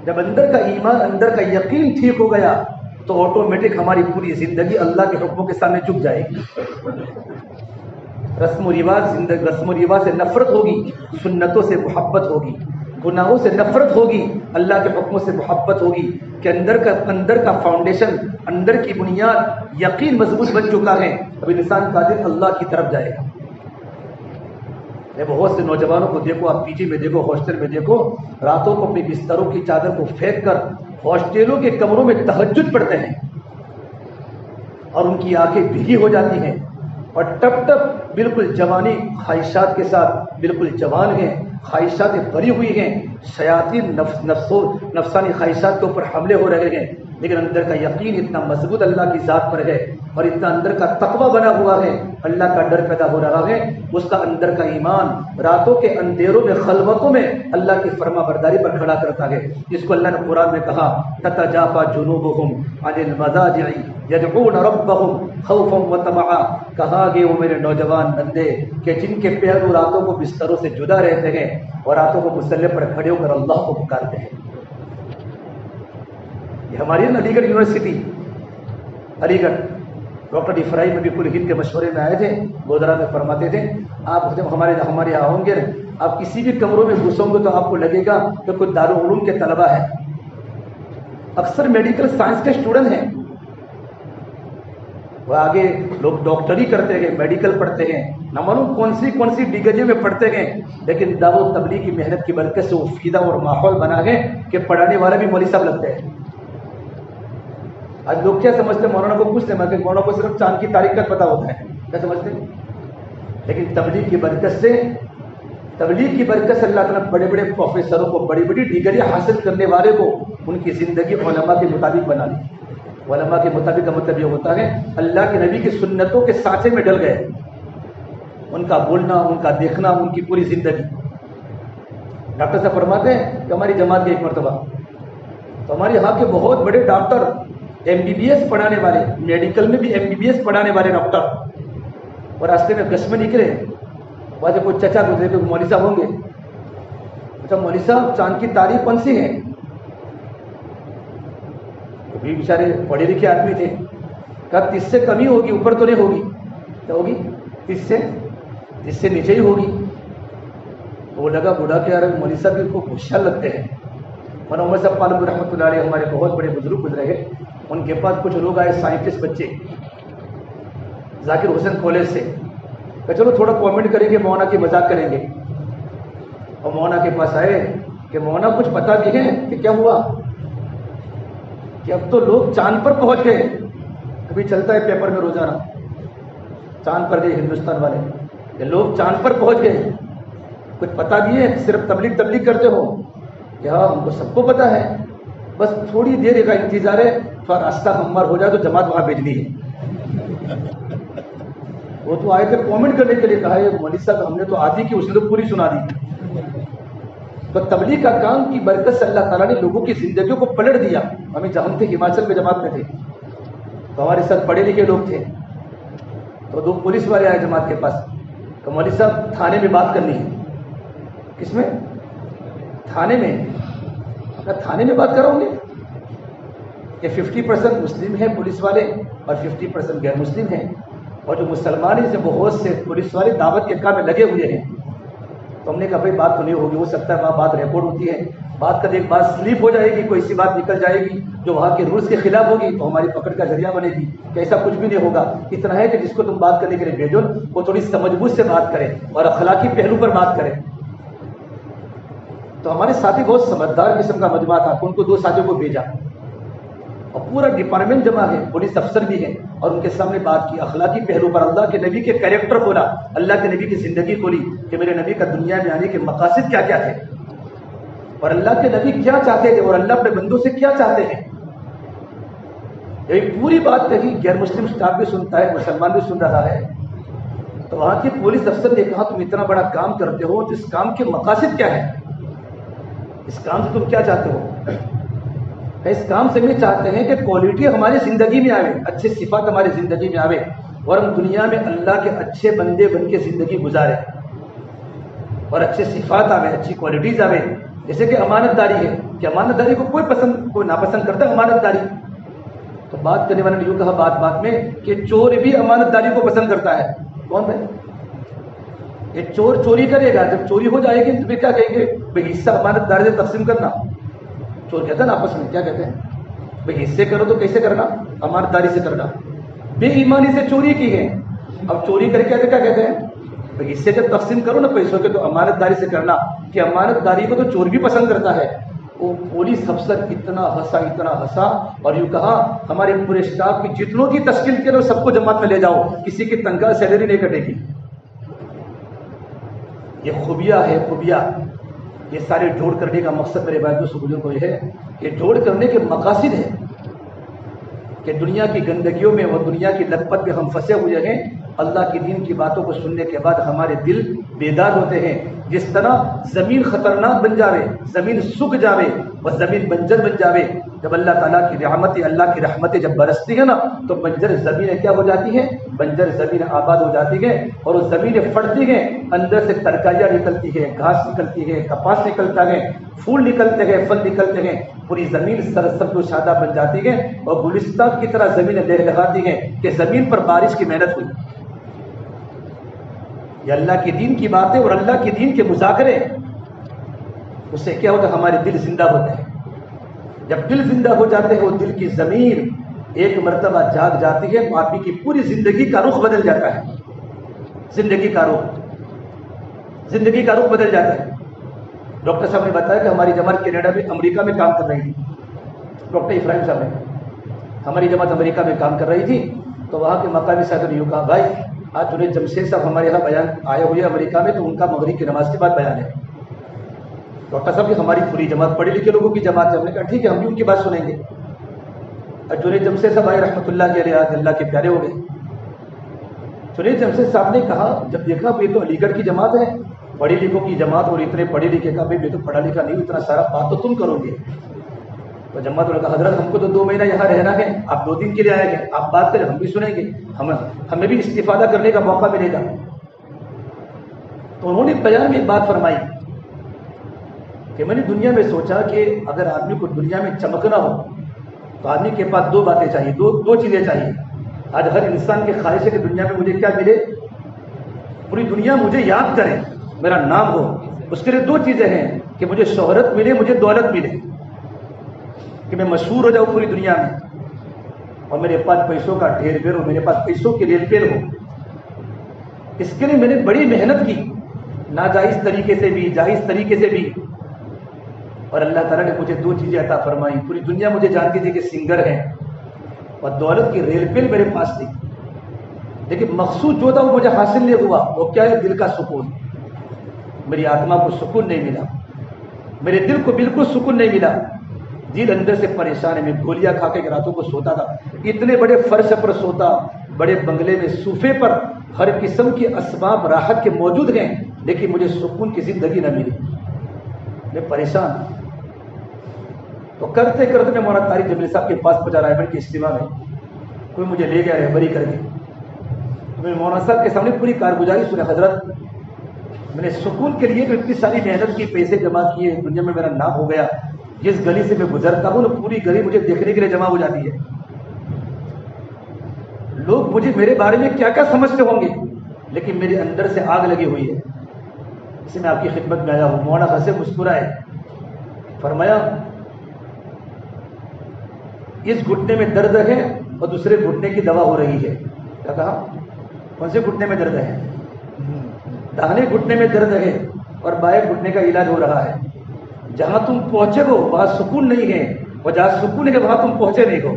جب اندر کا ایمان، اندر کا یقین ٹھیک ہو گیا تو آٹومیٹک ہماری پوری زندگی اللہ کے حکموں کے سامنے جھک جائے گی. رسم و رواج سے نفرت ہوگی، سنتوں سے محبت ہوگی، گناہوں سے نفرت ہوگی، اللہ کے حکموں سے محبت ہوگی. کہ اندر کا فاؤنڈیشن، اندر کی بنیاد یقین مضبوط بن چکا ہے. اب انسان قادر اللہ کی طرف جائے گا. بہت سے نوجوانوں کو دیکھو، آپ پی جی میں دیکھو، ہاسٹل میں دیکھو، راتوں کو اپنی بستروں کی چادر کو پھینک کر ہاسٹلوں کے کمروں میں تہجد پڑھتے ہیں، اور ان کی آنکھیں بھیگی ہو جاتی ہیں، اور ٹپ ٹپ بالکل جوانی خواہشات کے ساتھ بالکل جوان ہیں، خواہشات بھری ہوئی ہیں، شیاطین نفسانی خواہشات کے اوپر حملے ہو رہے ہیں. لیکن اندر کا یقین اتنا مضبوط اللہ کی ذات پر ہے، اور اتنا اندر کا تقوی بنا ہوا ہے، اللہ کا ڈر پیدا ہو رہا ہے. اس کا اندر کا ایمان راتوں کے اندھیروں میں، خلوتوں میں اللہ کی فرما برداری پر کھڑا کرتا ہے. جس کو اللہ نے قرآن میں کہا تتجافى جنوبهم عن المضاجع يدعون ربهم خوفا وطمعا. کہا گے وہ میرے نوجوان بندے کہ جن کے پہلو راتوں کو بستروں سے جدا رہتے ہیں اور راتوں کو مصلی پر کھڑے ہو کر اللہ کو پکارتے ہیں. یہ ہماری علی گڑھ یونیورسٹی، علی گڑھ ڈاکٹر افرائی میں بھی کل ہند کے مشورے میں آئے تھے، گودرا میں فرماتے تھے آپ جب ہمارے یہاں ہوں گے، آپ کسی بھی کمروں میں گھسوں گے تو آپ کو لگے گا کہ کوئی دارالعلوم کے طلبہ ہے. اکثر میڈیکل سائنس کے اسٹوڈنٹ ہیں، وہ آگے لوگ ڈاکٹری کرتے ہیں، میڈیکل پڑھتے ہیں، نہ معلوم کون سی ڈگریوں میں پڑھتے ہیں، لیکن دعوت تبلیغ کی محنت کی برکت سے وہ فیدہ اور ماحول بنا ہے کہ پڑھانے والا بھی مولوی صاحب لگتے ہیں. آج لوگ کیا سمجھتے ہیں؟ مولانا کو پوچھتے ہیں کہ مولانا کو صرف چاند کی تاریخ کا پتہ ہوتا ہے، کیا سمجھتے ہیں؟ لیکن تبلیغ کی برکت سے اللہ تعالیٰ بڑے بڑے پروفیسروں کو، بڑی بڑی ڈگریاں حاصل کرنے والے کو ان کی زندگی علماء کے مطابق بنا لی. علماء کے مطابق کا مطلب یہ ہوتا ہے اللہ کے نبی کی سنتوں کے سانچے میں ڈل گئے. ان کا بولنا، ان کا دیکھنا، ان کی پوری زندگی. ڈاکٹر صاحب فرماتے ہیں کہ ہماری جماعت کے ایک مرتبہ تو ہمارے یہاں کے بہت بڑے doctor, M B B S پڑھانے والے، میڈیکل میں بھی ایم بی بی ایس پڑھانے والے ڈاکٹر، اور راستے میں بس میں نکلے، وہاں سے کوئی چچا گزرے تو مولوی صاحب ہوں گے. اچھا مولوی صاحب چاند کی تاریخ کون سی ہے؟ بھی بیچارے پڑھے لکھے آدمی تھے. کہا 30 سے کمی ہوگی، اوپر تو نہیں ہوگی. کیا ہوگی؟ 30 سے نیچے ہی ہوگی. تو وہ لگا بوڑھا کہ یار مولوی صاحب کو ہوشیار لگتے ہیں. مولانا عمر صاحب پالم رحمۃ اللہ علیہ ہمارے بہت بڑے بزرگ گزرے ہیں. ان کے پاس کچھ لوگ آئے، سائنٹسٹ بچے، ذاکر حسین کالج سے، کہ چلو تھوڑا کامنٹ کریں گے، مولانا کی مذاق کریں گے. اور مولانا کے پاس آئے کہ مولانا کچھ پتہ بھی ہے کہ کیا ہوا؟ کہ اب تو لوگ چاند پر پہنچ گئے. ابھی چلتا ہے پیپر میں روزانہ، چاند پر گئے ہندوستان والے، کہ لوگ چاند پر پہنچ گئے. کچھ پتہ بھی ہے؟ صرف تبلیغ کرتے ہو؟ کہ ہاں ہم کو سب کو پتہ ہے. بس تھوڑی دیر کا انتظار ہے، تھوڑا راستہ ہموار ہو جائے تو جماعت وہاں بھیجنی ہے۔ وہ تو آئے تھے کامنٹ کرنے کے لیے، کہا یہ مولوی صاحب ہم نے تو آدھی کی، اس نے تو پوری سنا دی۔ تو تبلیغ کا کام کی برکت سے اللہ تعالیٰ نے لوگوں کی زندگیوں کو پلٹ دیا۔ ہمیں جب ہم تھے ہماچل میں جماعت میں تھے تو ہمارے ساتھ پڑھے لکھے لوگ تھے، تو 2 پولیس والے آئے جماعت کے پاس کہ مولوی صاحب تھانے میں بات کرنی ہے۔ کس میں؟ تھانے میں۔ تھانے میں بات کراؤں گے کہ 50% مسلم ہیں پولیس والے اور 50% غیر مسلم ہیں، اور جو مسلمان ہیں سے بہت سے پولیس والے دعوت کے کام میں لگے ہوئے ہیں۔ تو ہم نے کہا بھائی بات تو نہیں ہوگی، ہو سکتا ہے وہاں بات ریکارڈ ہوتی ہے، بات کا ایک بات سلیپ ہو جائے گی، کوئی ایسی بات نکل جائے گی جو وہاں کے رولز کے خلاف ہوگی تو ہماری پکڑ کا ذریعہ بنے گی، کہ ایسا کچھ بھی نہیں ہوگا۔ اتنا ہے کہ جس کو تم بات کرنے کے لیے بھیجو وہ تھوڑی سمجھ بوجھ سے بات کرے اور اخلاقی پہلو پر بات کرے۔ تو ہمارے ساتھی بہت سمجھدار قسم کا مجموعہ تھا، ان کو 2 ساتھیوں کو بھیجا اور پورا ڈپارٹمنٹ جمع ہے، پولیس افسر بھی ہیں، اور ان کے سامنے بات کی اخلاقی پہلو پر، اللہ کے نبی کے کیریکٹر کھولا، اللہ کے نبی کی زندگی کھولی کہ میرے نبی کا دنیا میں آنے کے مقاصد کیا کیا تھے، اور اللہ کے نبی کیا چاہتے تھے، اور اللہ اپنے بندوں سے کیا چاہتے ہیں۔ یہ پوری بات کہی، غیر مسلم اسٹاف بھی سنتا ہے، مسلمان بھی سن رہا ہے۔ تو وہاں کے پولیس افسر نے کہا تم اتنا بڑا کام کرتے ہو تو اس کام کے مقاصد کیا ہے، اس کام سے تم کیا چاہتے ہو؟ اس کام سے بھی چاہتے ہیں کہ کوالٹی ہماری زندگی میں آئے، اچھے صفات ہماری زندگی میں آئے، اور ہم دنیا میں اللہ کے اچھے بندے بن کے زندگی گزارے، اور اچھے صفات آوے، اچھی کوالٹیز آوے۔ جیسے کہ امانت داری ہے، کہ امانت داری کو کوئی ناپسند کرتا ہے امانت داری۔ تو بات کرنے والے نے یوں کہا بات بات میں کہ چور بھی امانت داری کو پسند کرتا ہے۔ کون ہے یہ چور؟ چوری کرے گا، جب چوری ہو جائے گی تو پھر کیا کہیں گے؟ بھائی حصہ امانت داری سے تقسیم کرنا۔ چور کہتا ہے نا آپس میں، کیا کہتے ہیں؟ بھائی حصے کرو تو کیسے کرنا؟ امانت داری سے کرنا۔ بے ایمانی سے چوری کی ہے، اب چوری کر کے کیا کہتے ہیں؟ بھائی حصے جب تقسیم کرو نا پیسوں کے تو امانت داری سے کرنا، کہ امانت داری کو تو چور بھی پسند کرتا ہے۔ وہ پولیس افسر اتنا ہنسا اور یوں کہا ہمارے پورے اسٹاف کی جتنوں کی تشکیل کرو سب کو جماعت میں لے جاؤ، کسی کی تنخواہ سیلری نہیں کٹے گی۔ یہ خوبیاں ہے، خوبیاں۔ یہ سارے جوڑ کرنے کا مقصد میرے بھائیوں بزرگوں کو یہ ہے کہ جوڑ کرنے کے مقاصد ہے کہ دنیا کی گندگیوں میں اور دنیا کی لت پت میں ہم پھنسے ہوئے ہیں، اللہ کے دین کی باتوں کو سننے کے بعد ہمارے دل بیدار ہوتے ہیں۔ جس طرح زمین خطرناک بن جاوے، زمین سوکھ جاوے اور زمین بنجر بن جاوے، جب اللہ تعالیٰ کی رحمتیں جب برستی ہیں نا تو بنجر زمینیں کیا ہو جاتی ہیں؟ بنجر زمین آباد ہو جاتی ہیں، اور وہ زمینیں پھٹتی ہیں، اندر سے ترکاریاں نکلتی ہیں، گھاس نکلتی ہے، کپاس نکلتا ہے، پھول نکلتے ہیں، پھل نکلتے ہیں، پوری زمین سرسبز و شاداب بن جاتی ہے، اور گلستان کی طرح زمینیں لہلہاتی ہیں کہ زمین پر بارش کی محنت ہوئی۔ یہ اللہ کے دین کی باتیں اور اللہ کے دین کے مذاکرے، اس سے کیا ہوتا ہے؟ ہمارے دل زندہ ہوتے ہیں۔ جب دل زندہ ہو جاتے ہیں، وہ دل کی زمین ایک مرتبہ جاگ جاتی ہے تو آپ کی پوری زندگی کا رخ بدل جاتا ہے۔ زندگی کا رخ بدل جاتا ہے۔ ڈاکٹر صاحب نے بتایا کہ ہماری جماعت کینیڈا میں، امریکہ میں کام کر رہی تھی۔ ڈاکٹر ابراہیم صاحب نے، ہماری جماعت امریکہ میں کام کر رہی تھی، تو وہاں کے مقامی صاحب نے یوں کہا بھائی آج جنید جمشید صاحب ہمارے یہاں بیان آئے ہوئے امریکہ میں، تو ان کا مغرب کی نماز کے بعد بیان ہے۔ ڈاکٹر صاحب کی ہماری پوری جماعت پڑھے لکھے لوگوں کی جماعت ہے، ہم نے کہا ٹھیک ہے ہم بھی ان کی بات سنیں گے۔ اور جنید جمشید صاحب آئے رحمۃ اللہ علیہ، آج اللہ کے پیارے ہو گئے۔ جنید جمشید صاحب نے کہا جب دیکھا یہ تو علی گڑھ کی جماعت ہے، پڑھے لکھوں کی جماعت، اور اتنے پڑھے لکھے کا، بھائی میں تو پڑھا لکھا نہیں ہوں، اتنا سارا بات تو تم کرو گے۔ تو جماعت نے کہا حضرت ہم کو تو 2 مہینہ یہاں رہنا ہے، آپ 2 دن کے لیے آئے گے، آپ بات کریں ہم بھی سنیں گے، ہمیں بھی استفادہ کرنے کا موقع ملے گا۔ تو انہوں نے بیان میں ایک بات فرمائی کہ میں نے دنیا میں سوچا کہ اگر آدمی کو دنیا میں چمکنا ہو تو آدمی کے پاس 2 باتیں چاہیے، دو چیزیں چاہیے۔ آج ہر انسان کی خواہش ہے کہ دنیا میں مجھے کیا ملے؟ پوری دنیا مجھے یاد کرے، میرا نام ہو۔ اس کے لیے 2 چیزیں ہیں کہ مجھے شہرت ملے، مجھے دولت ملے، کہ میں مشہور ہو جاؤں پوری دنیا میں، اور میرے پاس پیسوں کا ڈھیر ڈھیر ہو، میرے پاس پیسوں کی ریل پیل ہو۔ اس کے لیے میں نے بڑی محنت کی، ناجائز طریقے سے بھی، جائز طریقے سے بھی، اور اللہ تعالیٰ نے مجھے 2 چیزیں عطا فرمائی۔ پوری دنیا مجھے جانتی تھی کہ سنگر ہے، اور دولت کی ریل پیل میرے پاس تھی، لیکن مقصود جو تھا وہ مجھے حاصل نہیں ہوا۔ وہ کیا ہے؟ دل کا سکون۔ میری آتما کو سکون نہیں ملا، میرے دل کو بالکل سکون نہیں ملا۔ دل اندر سے پریشان ہے. میں گولیاں کھا کے راتوں کو سوتا تھا, اتنے بڑے فرش پر سوتا, بڑے بنگلے میں صوفے پر, ہر قسم کے اسباب راحت کے موجود ہیں, لیکن مجھے سکون کی زندگی نہ ملی. میں پریشان. تو کرتے کرتے میں مولانا طارق جمیل صاحب کے پاس پہنچا, رائے بریلی کے اجتماع میں کوئی مجھے لے گیا رہبری کر کے. میں مولانا صاحب کے سامنے پوری کارگزاری سنے, حضرت میں نے سکون کے لیے تو اتنی ساری محنت کی, پیسے جمع کیے, دنیا میں میرا نام ہو گیا, جس گلی سے میں گزرتا ہوں نا پوری گلی مجھے دیکھنے کے لیے جمع ہو جاتی ہے. لوگ مجھے میرے بارے میں کیا کیا سمجھتے ہوں گے, لیکن میرے اندر سے آگ لگی ہوئی ہے. اس میں آپ کی خدمت میں آیا ہوں. مولانا ہنسے مسکرائے, فرمایا اس گھٹنے میں درد ہے اور دوسرے گھٹنے کی دوا ہو رہی ہے. کیا کہا؟ کون سے گھٹنے میں درد ہے؟ داہنے گھٹنے میں درد ہے اور بائیں گھٹنے کا علاج ہو رہا ہے. جہاں تم پہنچے ہو وہاں سکون نہیں ہے, اور جہاں سکون ہے وہاں تم پہنچے نہیں ہو.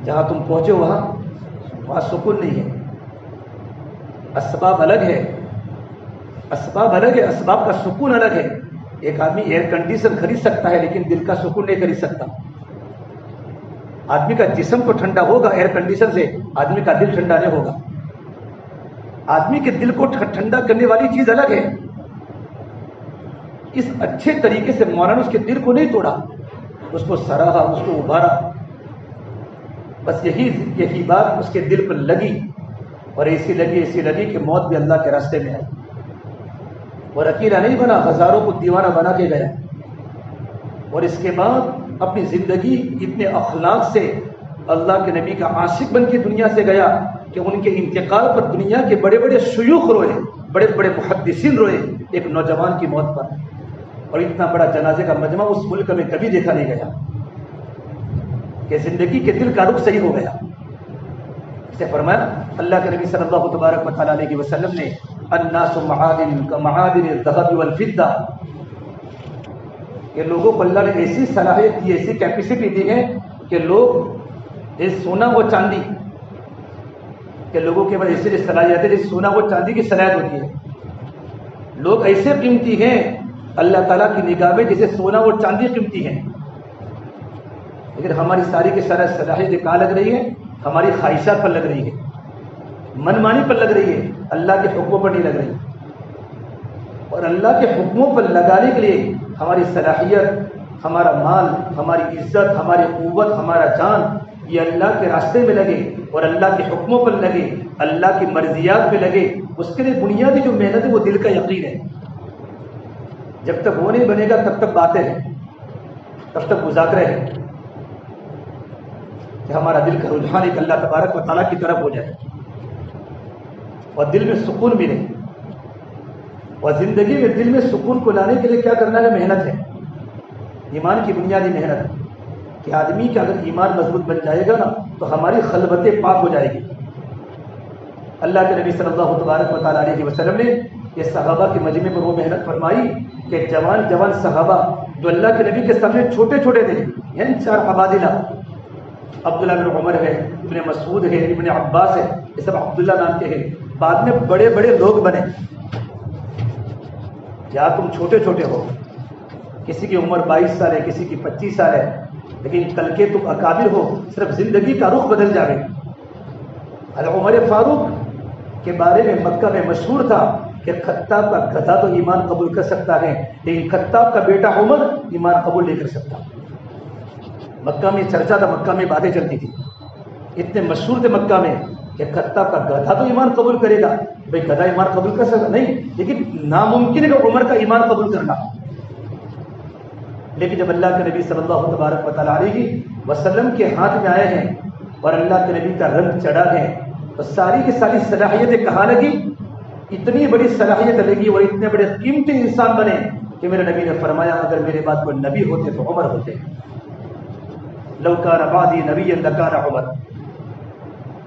جہاں تم پہنچے ہو وہاں سکون نہیں ہے. اسباب الگ ہے, اسباب الگ ہے, اسباب کا سکون الگ ہے. ایک آدمی ایئر کنڈیشن خرید سکتا ہے لیکن دل کا سکون نہیں خرید سکتا. آدمی کا جسم تو ٹھنڈا ہوگا ایئر کنڈیشن سے, آدمی کا دل ٹھنڈا نہیں ہوگا. آدمی کے دل کو ٹھنڈا کرنے والی چیز الگ ہے. اس اچھے طریقے سے مولانا اس کے دل کو نہیں توڑا, اس کو سراہا, اس کو ابھارا. بس یہی بات اس کے دل پر لگی, اور ایسی لگی کہ موت بھی اللہ کے راستے میں آئی. اور اکیلا نہیں بنا, ہزاروں کو دیوانہ بنا کے گیا. اور اس کے بعد اپنی زندگی اتنے اخلاق سے اللہ کے نبی کا عاشق بن کے دنیا سے گیا کہ ان کے انتقال پر دنیا کے بڑے بڑے شیوخ روئے, بڑے بڑے محدثین روئے ایک نوجوان کی موت پر. اور اتنا بڑا جنازے کا مجمع اس ملک میں کبھی دیکھا نہیں گیا کہ زندگی کے دل کا رخ صحیح ہو گیا. اسے فرمایا اللہ کے نبی صلی اللہ تبارک و تعالیٰ علیہ وسلم نے, الناس معادن کمعادن الذهب والفضہ, کہ لوگوں کو اللہ نے ایسی صلاحیت دی, ایسی کیپیسٹی دی ہے کہ لوگ جیسے سونا و چاندی, کہ لوگوں کے پاس ایسی صلاحیت ہے جیسے سونا و چاندی کی صلاحیت ہوتی ہے. لوگ ایسے قیمتی ہیں اللہ تعالیٰ کی نگاہ میں جیسے سونا و چاندی قیمتی ہیں. لیکن ہماری ساری کی سارا صلاحیت کہاں لگ رہی ہے؟ ہماری خواہشات پر لگ رہی ہے, من مانی پر لگ رہی ہے, اللہ کے حکموں پر نہیں لگ رہی. اور اللہ کے حکموں پر لگانے کے لیے ہماری صلاحیت, ہمارا مال, ہماری عزت, ہماری قوت, ہمارا جان, یہ اللہ کے راستے میں لگے اور اللہ کے حکموں پر لگے, اللہ کی مرضیات پہ لگے. اس کے لیے بنیادی جو محنت ہے وہ دل کا یقین ہے. جب تک وہ نہیں بنے گا تب تک باتیں ہیں, تب تک مذاکرے ہیں, کہ ہمارا دل کا رجحان ایک اللہ تبارک و تعالیٰ کی طرف ہو جائے اور دل میں سکون ملے. اور زندگی میں دل میں سکون کو لانے کے لیے کیا کرنا ہے؟ محنت ہے. ایمان کی بنیادی محنت, کہ آدمی کا اگر ایمان مضبوط بن جائے گا نا تو ہماری خلوتیں پاک ہو جائے گی. اللہ کے نبی صلی اللہ تبارک و تعالیٰ علیہ وسلم نے یہ صحابہ کے مجمع پر وہ محنت فرمائی کہ جوان صحابہ جو اللہ کے نبی کے سامنے چھوٹے چھوٹے تھے, یعنی 4 عبادلہ, عبداللہ بن عمر ہے, ابن مسعود ہے, ابن عباس ہے, یہ سب عبداللہ نام کے ہیں. بعد میں بڑے بڑے لوگ بنے. یا تم چھوٹے چھوٹے ہو, کسی کی عمر 22 سال ہے, کسی کی 25 سال ہے, لیکن کل کے تم اکابر ہو, صرف زندگی کا رخ بدل جائے. حضرت عمر فاروق کے بارے میں مکہ میں مشہور تھا کہ خطاب کا گدھا تو ایمان قبول کر سکتا ہے, لیکن خطاب کا بیٹا عمر ایمان قبول نہیں کر سکتا. مکہ میں چرچا تھا, مکہ میں باتیں چلتی تھی, اتنے مشہور تھے مکہ میں کہ خطاب کا گدھا تو ایمان قبول کرے گا. بھائی گدھا ایمان قبول کر سکتا نہیں, لیکن ناممکن ہے کہ عمر کا ایمان قبول کرنا. لیکن جب اللہ کے نبی صلی اللہ تبارک و تعالیٰ علیہ وسلم کے ہاتھ میں آئے ہیں اور اللہ کے نبی کا رنگ چڑھا ہے تو ساری کی ساری صلاحیتیں کہاں لگی؟ اتنی بڑی صلاحیت لگی اور اتنے بڑے قیمتی انسان بنے کہ میرے نبی نے فرمایا اگر میرے بعد کوئی نبی ہوتے تو عمر ہوتے. لو کان بعدی نبی لکان عمر,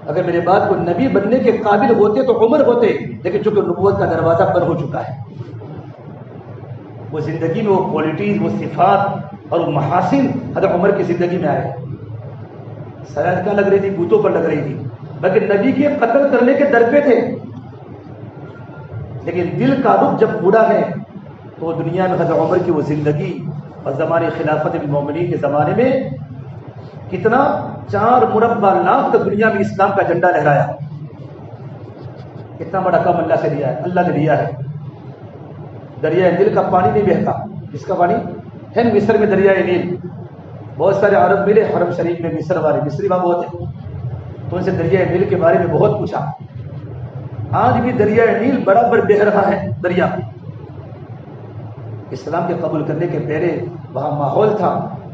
اگر میرے بعد کوئی نبی بننے کے قابل ہوتے تو عمر ہوتے, لیکن چونکہ نبوت کا دروازہ بند ہو چکا ہے. وہ زندگی میں وہ کوالٹیز, وہ صفات اور وہ محاسن حضرت عمر کی زندگی میں آئے. سرحد کیا لگ رہی تھی؟ بوتوں پر لگ رہی تھی, بلکہ نبی کے قتل کرنے کے در پہ تھے. لیکن دل کا رخ جب بوڑھا ہے تو دنیا میں حضرت عمر کی وہ زندگی اور زمانے خلافت المومنین کے زمانے میں کتنا 4 مربع لاکھ تو دنیا میں اسلام کا جھنڈا لہرایا. کتنا بڑا کام اللہ سے دیا ہے, اللہ نے دیا ہے. دریائے نیل کا پانی نہیں بہتا. جس کا پانی ہے مصر میں دریائے نیل, بہت سارے عرب ملے حرم شریف میں, مصر والے مصری وہاں بہت ہیں, تو ان سے دریائے نیل کے بارے میں بہت پوچھا. آج بھی دریائے نیل برابر بہہ رہا ہے دریا. اسلام کے قبول کرنے کے پہلے وہاں ماحول تھا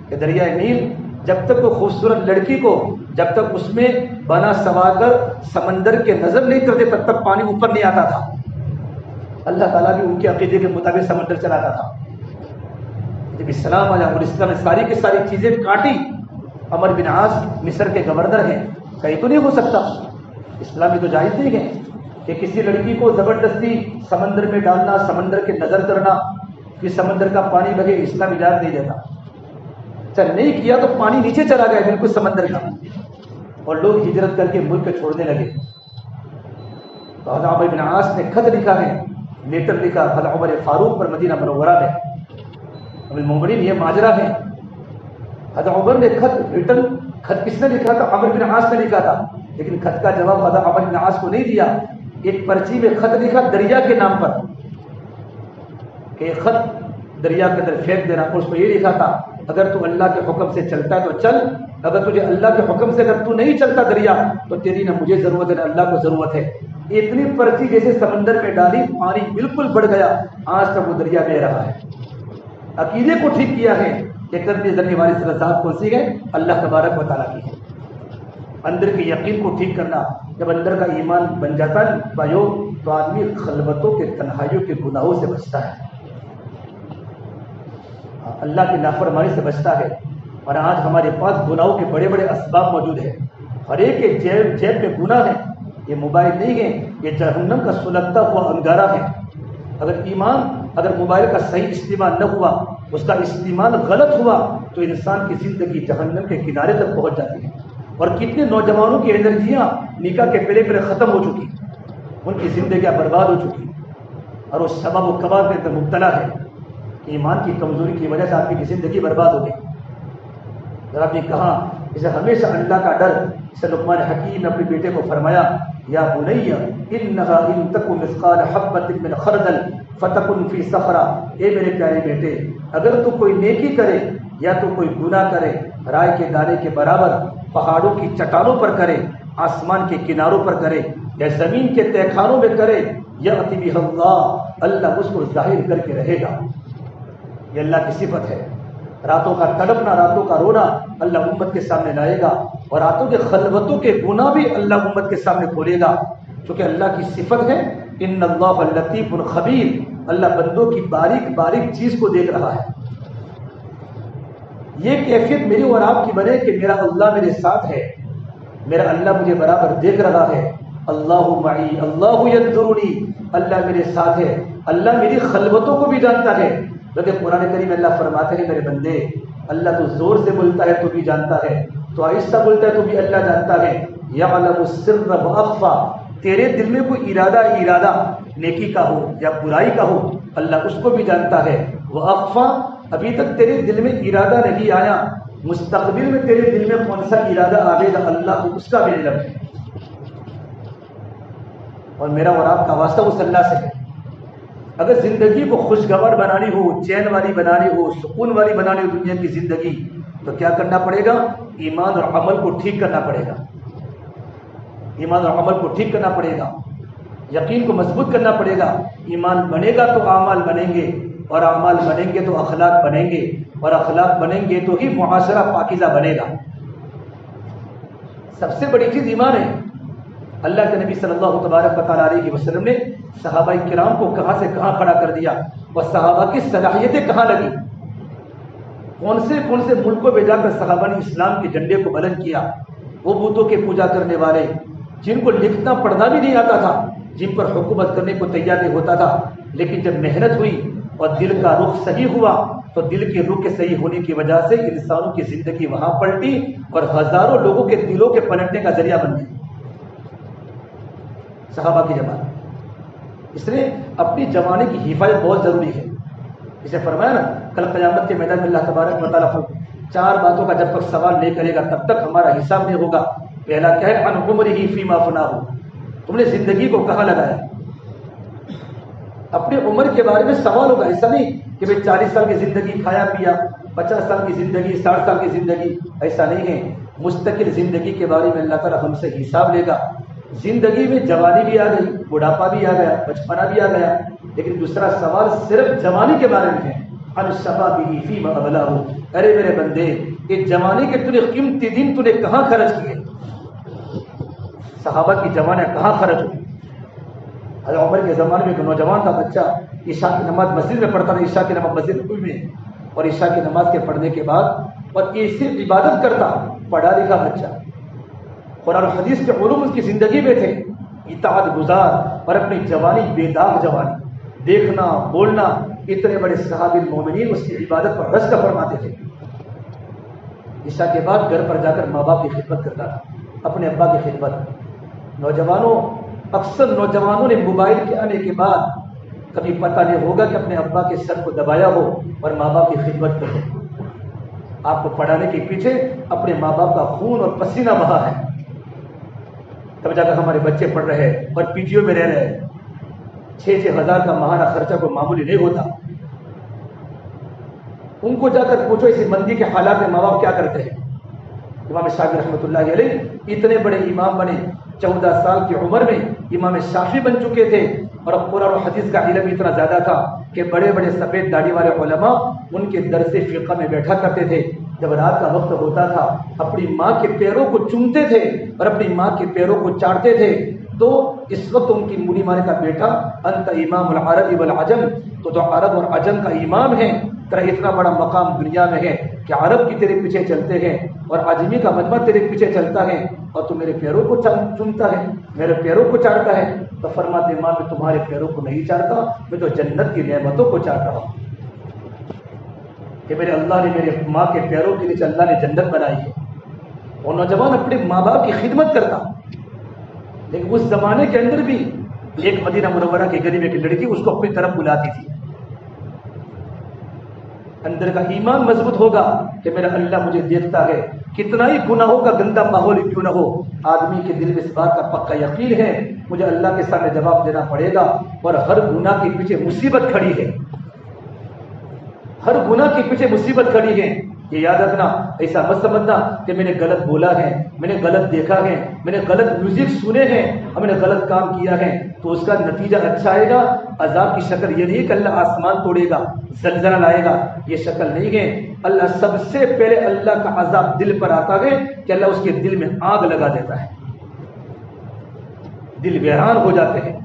کہ دریائے نیل جب تک وہ خوبصورت لڑکی کو جب تک اس میں بنا سوا کر سمندر کے نظر نہیں کرتے تب تک پانی اوپر نہیں آتا تھا. اللہ تعالیٰ بھی ان کے عقیدے کے مطابق سمندر چلاتا تھا. جب اسلام آیا اور اسلام نے ساری کی ساری چیزیں کاٹی. عمر بن عاص مصر کے گورنر ہیں, کہیں تو نہیں ہو سکتا, اسلام میں تو جائز نہیں ہے کہ کسی لڑکی کو زبردستی سمندر میں ڈالنا, سمندر کے نظر کرنا, کہ سمندر کا پانی بگے, اسلام اجازت نہیں دیتا. چل نہیں کیا تو پانی نیچے چلا گیا بالکل سمندر کا, اور لوگ ہجرت کر کے ملک چھوڑنے لگے. تو حضرت عمر بن عاص نے خط لکھا ہے, لیٹر لکھا حضرت عمر فاروق پر مدینہ منورہ میں. اب المومنین یہ ماجرا ہے. حضرت عمر نے خط کس نے لکھا تھا؟ عمر بن عاص نے لکھا تھا, لیکن خط کا جواب حضرت عمر بن عاص کو نہیں دیا. ایک پرچی میں خط لکھا دریا کے نام پر کہ خط دریا کے اندر پھینک دینا. اس کو یہ لکھا تھا اگر تو اللہ کے حکم سے چلتا ہے تو چل, اگر تجھے اللہ کے حکم سے اگر تو نہیں چلتا دریا تو تیری نہ مجھے ضرورت ہے نہ اللہ کو ضرورت ہے. اتنی پرچی جیسے سمندر میں ڈالی, پانی بالکل بڑھ گیا, آج تک وہ دریا بہ رہا ہے. عقیدے کو ٹھیک کیا ہے کہ کرنے ذرنے والی سلسلات کون سی ہے؟ اللہ تبارک و تعالیٰ کی ہے. اندر کے یقین کو ٹھیک کرنا, جب اندر کا ایمان بن جاتا ہے بھائیو تو آدمی خلوتوں کے تنہائیوں کے گناہوں سے بچتا ہے, اللہ کی نافرمانی سے بچتا ہے. اور آج ہمارے پاس گناہوں کے بڑے بڑے اسباب موجود ہیں. ہر ایک کے جیب میں گناہ ہے. یہ موبائل نہیں ہے, یہ جہنم کا سلگتا ہوا انگارہ ہے. اگر موبائل کا صحیح استعمال نہ ہوا, اس کا استعمال غلط ہوا, تو انسان کی زندگی جہنم کے کنارے تک پہنچ جاتی ہے. اور کتنے نوجوانوں کی انرجیاں نکاح کے پہلے ختم ہو چکی, ان کی زندگیاں برباد ہو چکی, اور وہ سبب و کباب کے اندر مبتلا ہے. ایمان کی کمزوری کی وجہ سے آدمی کی زندگی برباد ہو گئی. ذرا آپ نے کہا اسے ہمیشہ اللہ کا ڈر. اسے لقمان حکیم نے اپنے بیٹے کو فرمایا, یا بنی انہا ان تک مثقال حبۃ من خردل فتکن فی صخرہ. اے میرے پیارے بیٹے, اگر تو کوئی نیکی کرے یا تو کوئی گناہ کرے, رائے کے دانے کے برابر پہاڑوں کی چٹانوں پر کرے, آسمان کے کناروں پر کرے, یا زمین کے تہخانوں میں کرے, یأتی بہ اللہ, اللہ اس کو ظاہر کر کے رہے گا. یہ اللہ کی صفت ہے. راتوں کا تڑپنا, راتوں کا رونا اللہ امت کے سامنے لائے گا, اور راتوں کے خلوتوں کے گناہ بھی اللہ امت کے سامنے کھولے گا, کیونکہ اللہ کی صفت ہے ان اللہ لطیف خبیر. اللہ بندوں کی باریک باریک چیز کو دیکھ رہا ہے. یہ کیفیت میری اور آپ کی بنے کہ میرا اللہ میرے ساتھ ہے, میرا اللہ مجھے برابر دیکھ رہا ہے. اللہ معی اللہ ینظرنی, اللہ میرے ساتھ ہے, اللہ میری خلوتوں کو بھی جانتا ہے. لیکن قرآن کریم میں اللہ فرماتے ہیں میرے بندے, اللہ تو زور سے بولتا ہے تو بھی جانتا ہے, تو آہستہ بولتا ہے تو بھی اللہ جانتا ہے. یعلم السر واخفی, تیرے دل میں کوئی ارادہ نیکی کا ہو یا برائی کا ہو, اللہ اس کو بھی جانتا ہے. واخفی, ابھی تک تیرے دل میں ارادہ نہیں آیا, مستقبل میں تیرے دل میں کون سا ارادہ آئے گا اللہ کو اس کا بھی علم ہے. اور میرا اور آپ کا واسطہ اس اللہ سے ہے. اگر زندگی کو خوشگوار بنانی ہو, چین والی بنانی ہو, سکون والی بنانی ہو دنیا کی زندگی, تو کیا کرنا پڑے گا؟ ایمان اور عمل کو ٹھیک کرنا پڑے گا. ایمان اور عمل کو ٹھیک کرنا پڑے گا, یقین کو مضبوط کرنا پڑے گا. ایمان بنے گا تو اعمال بنیں گے, اور اعمال بنیں گے تو اخلاق بنیں گے, اور اخلاق بنیں گے تو ہی معاشرہ پاکیزہ بنے گا. سب سے بڑی چیز ایمان ہے. اللہ کے نبی صلی اللہ تبارک و تعالیٰ علیہ وسلم نے صحابہ کرام کو کہاں سے کہاں کھڑا کر دیا, اور صحابہ کی صلاحیتیں کہاں لگی. کون سے ملکوں میں جا کر صحابہ نے اسلام کے جھنڈے کو بلند کیا. وہ بتوں کے پوجا کرنے والے, جن کو لکھنا پڑھنا بھی نہیں آتا تھا, جن پر حکومت کرنے کو تیار نہیں ہوتا تھا, لیکن جب محنت ہوئی اور دل کا رخ صحیح ہوا, تو دل کے رخ کے صحیح ہونے کی وجہ سے انسانوں کی زندگی وہاں پلٹی, اور ہزاروں لوگوں کے دلوں کے پلٹنے کا ذریعہ بن گئی صحابہ کی جماعت. اس لیے اپنی جمانے کی حفاظت بہت ضروری ہے. اسے فرمایا نا کل قیامت کے میدان میں اللہ تبارک و تعالیٰ 4 باتوں کا جب تک سوال نہیں کرے گا تب تک ہمارا حساب نہیں ہوگا. پہلا کیا ہے؟ عن عمرہ فیما فناہ، تم نے زندگی کو کہاں لگایا. اپنی عمر کے بارے میں سوال ہوگا. ایسا نہیں کہ بھائی 40 سال کی زندگی کھایا پیا، 50 سال کی زندگی، 60 سال کی زندگی، ایسا نہیں ہے. مستقل زندگی کے بارے میں اللہ تعالیٰ ہم سے حساب لے گا. زندگی میں جوانی بھی آ گئی، بڑھاپا بھی آ گیا، بچپنا بھی آ گیا، لیکن دوسرا سوال صرف جوانی کے بارے میں ہے. عن شبابہ فیما ابلہ، ارے میرے بندے یہ جوانی کے تُنے قیمتی دن تُنے کہاں خرچ کیے؟ صحابہ کی جوانیاں کہاں خرچ ہوئی؟ حضرت عمر کے زمانے میں ایک نوجوان تھا بچہ، عشاء کی نماز مسجد میں پڑھتا تھا، عشاء کی نماز مسجد میں، اور عشاء کی نماز کے پڑھنے کے بعد اور یہ صرف عبادت کرتا، پڑھا لکھا بچہ، قرآن و حدیث کے علوم اس کی زندگی میں تھے، اطاعت گزار، اور اپنی جوانی بے داغ جوانی، دیکھنا بولنا. اتنے بڑے صحابی المومنین اس کی عبادت پر رشک فرماتے تھے. عشاء کے بعد گھر پر جا کر ماں باپ کی خدمت کرتا تھا، اپنے ابا کی خدمت. نوجوانوں، اکثر نوجوانوں نے موبائل کے آنے کے بعد کبھی پتہ نہیں ہوگا کہ اپنے ابا کے سر کو دبایا ہو اور ماں باپ کی خدمت کرو. آپ کو پڑھانے کے پیچھے اپنے ماں باپ کا خون اور پسینہ بہا ہے، تب جا کر ہمارے بچے پڑھ رہے ہیں اور پی جی او میں رہ رہے ہیں. 6-6 ہزار کا ماہانہ خرچہ کوئی معمولی نہیں ہوتا. ان کو جا کر پوچھو اسی مندی کے حالات میں ماں باپ کیا کرتے ہیں. امام شافعی رحمۃ اللہ علیہ اتنے بڑے امام بنے، 14 سال کی عمر میں امام شافعی بن چکے تھے، اور قرآن و حدیث کا علم اتنا زیادہ تھا کہ بڑے بڑے سفید داڑھی والے علماء ان کے درس فقہ میں بیٹھا کرتے تھے. جب رات کا وقت ہوتا تھا اپنی ماں کے پیروں کو چومتے تھے اور اپنی ماں کے پیروں کو چاٹتے تھے. تو اس وقت ان کی موڑی مارے کا بیٹا انت امام العرب والعجم، تو عرب اور عجم کا امام ہے، تیرا اتنا بڑا مقام دنیا میں ہے کہ عرب کی تیرے پیچھے چلتے ہیں اور عجمی کا مجمع تیرے پیچھے چلتا ہے، اور تو میرے پیروں کو چومتا ہے، میرے پیروں کو چاٹتا ہے. تو فرماتے ماں میں تمہارے پیروں کو نہیں چاٹتا، میں تو جنت کی نعمتوں کو چاٹ رہا ہوں کہ میرے اللہ نے میرے ماں کے پیروں کے نیچے اللہ نے جنت بنائی ہے. اور نوجوان اپنے ماں باپ کی خدمت کرتا. لیکن اس زمانے کے اندر بھی ایک مدینہ منورہ کی غریب ایک لڑکی اس کو اپنی طرف بلاتی تھی. اندر کا ایمان مضبوط ہوگا کہ میرا اللہ مجھے دیکھتا ہے، کتنا ہی گناہوں کا گندا ماحول کیوں نہ ہو، آدمی کے دل میں اس بات کا پکا یقین ہے مجھے اللہ کے سامنے جواب دینا پڑے گا، اور ہر گناہ کے پیچھے مصیبت کھڑی ہے، ہر گناہ کے پیچھے مصیبت کھڑی ہے. یہ یاد رکھنا، ایسا مت سمجھنا کہ میں نے غلط بولا ہے، میں نے غلط دیکھا ہے، میں نے غلط میوزک سنے ہیں اور میں نے غلط کام کیا ہے تو اس کا نتیجہ اچھا آئے گا. عذاب کی شکل یہ نہیں کہ اللہ آسمان توڑے گا، زلزلہ لائے گا، یہ شکل نہیں ہے. اللہ سب سے پہلے اللہ کا عذاب دل پر آتا ہے کہ اللہ اس کے دل میں آگ لگا دیتا ہے، دل ویران ہو جاتے ہیں،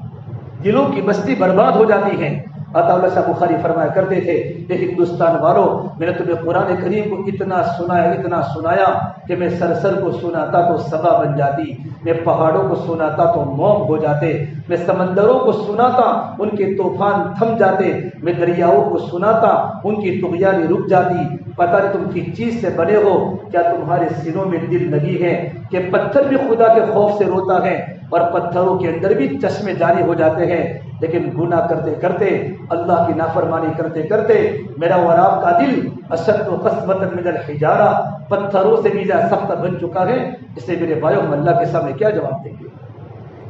دلوں کی بستی برباد ہو جاتی ہے. عطا اللہ شاہ بخاری فرمایا کرتے تھے کہ ہندوستان والوں، میں نے تمہیں قرآن کریم کو اتنا سنایا کہ میں سرسر کو سناتا تو صبا بن جاتی، میں پہاڑوں کو سناتا تو موم ہو جاتے، میں سمندروں کو سناتا ان کے طوفان تھم جاتے، میں دریاؤں کو سناتا ان کی طغیانی رک جاتی. پتہ نہیں تم کس چیز سے بنے ہو، کیا تمہارے سینوں میں دل لگی ہے کہ پتھر بھی خدا کے خوف سے روتا ہے اور پتھروں کے اندر بھی چشمے جاری ہو جاتے ہیں. لیکن گناہ کرتے کرتے، اللہ کی نافرمانی کرتے کرتے میرا اور آپ کا دل اشد و قسوۃ من الحجارہ، پتھروں سے بھی زیادہ سخت بن چکا ہے. اس سے میرے بھائیوں ہم اللہ کے سامنے کیا جواب دیں گے؟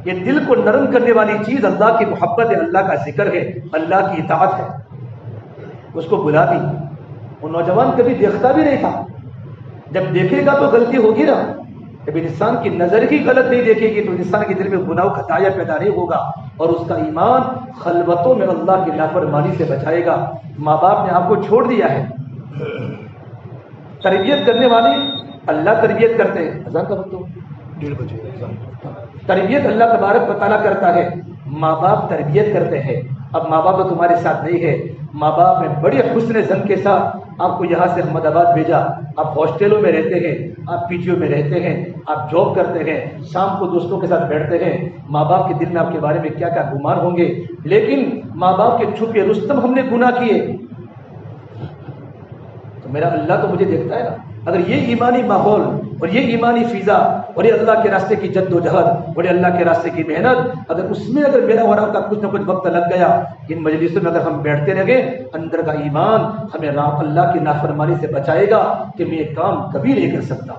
یہ دل کو نرم کرنے والی چیز اللہ کی محبت ہے، اللہ کا ذکر ہے، اللہ کی اطاعت ہے. اس کو بلا دی. وہ نوجوان کبھی دیکھتا بھی نہیں تھا، جب دیکھے گا تو غلطی ہوگی نا. جب انسان کی نظر ہی غلط نہیں دیکھے گی تو انسان کے دل میں گناہوں کا دایا پیدا نہیں ہوگا، اور اس کا ایمان خلوتوں میں اللہ کی نافرمانی سے بچائے گا. ماں باپ نے آپ کو چھوڑ دیا ہے، تربیت کرنے والے اللہ تربیت کرتے ہیں. اذان کا وقت 1:30 بجے تربیت اللہ تبارک و تعالیٰ کرتا ہے، ماں باپ تربیت کرتے ہیں. اب ماں باپ تو تمہارے ساتھ نہیں ہے، ماں باپ نے بڑے حسن زن کے ساتھ آپ کو یہاں سے احمد آباد بھیجا، آپ ہاسٹلوں میں رہتے ہیں، آپ پی جی او میں رہتے ہیں، آپ جاب کرتے ہیں، شام کو دوستوں کے ساتھ بیٹھتے ہیں. ماں باپ کے دل میں آپ کے بارے میں کیا کیا گمان ہوں گے، لیکن ماں باپ کے چھپے رستم ہم نے گناہ کیے تو میرا اللہ تو مجھے دیکھتا ہے نا. اگر یہ ایمانی ماحول اور یہ ایمانی فضا اور یہ اللہ کے راستے کی جد و جہد اور یہ اللہ کے راستے کی محنت، اگر اس میں اگر میرا اور آپ کا کچھ نہ کچھ وقت لگ گیا، ان مجلسوں میں اگر ہم بیٹھتے رہ گئے، اندر کا ایمان ہمیں اللہ کی نافرمانی سے بچائے گا کہ میں یہ کام کبھی نہیں کر سکتا۔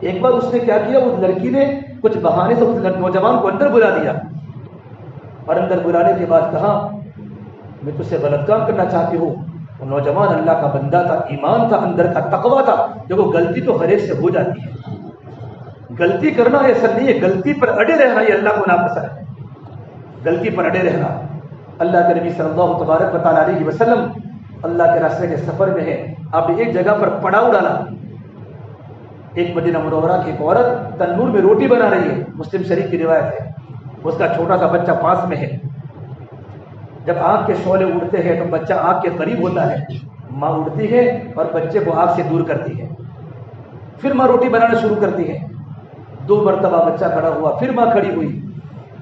ایک بار اس نے کیا کیا، اس لڑکی نے کچھ بہانے سے اس نوجوان کو اندر بلا دیا، اور اندر بلانے کے بعد کہا میں تجھ سے غلط کام کرنا چاہتی ہوں۔ وہ نوجوان اللہ کا بندہ تھا، ایمان تھا، اندر کا تقویٰ تھا۔ دیکھو غلطی تو ہر ایک سے ہو جاتی ہے، غلطی کرنا ایسا نہیں ہے، غلطی پر اڑے رہنا یہ اللہ کو ناپسند ہے، غلطی پر اڑے رہنا۔ اللہ کے نبی صلی اللہ تبارک و تعالیٰ علیہ وسلم اللہ کے راستے کے سفر میں ہے، آپ نے ایک جگہ پر پڑاؤ ڈالا، ایک مدینہ منورہ کی ایک عورت تنور میں روٹی بنا رہی ہے، مسلم شریف کی روایت ہے، اس کا چھوٹا سا بچہ پاس میں ہے۔ جب آگ کے شعلے اڑتے ہیں تو بچہ آگ کے قریب ہوتا ہے، ماں اڑتی ہے اور بچے کو آگ سے دور کرتی ہے، پھر ماں روٹی بنانا شروع کرتی ہے۔ 2 مرتبہ بچہ کھڑا ہوا، پھر ماں کھڑی ہوئی،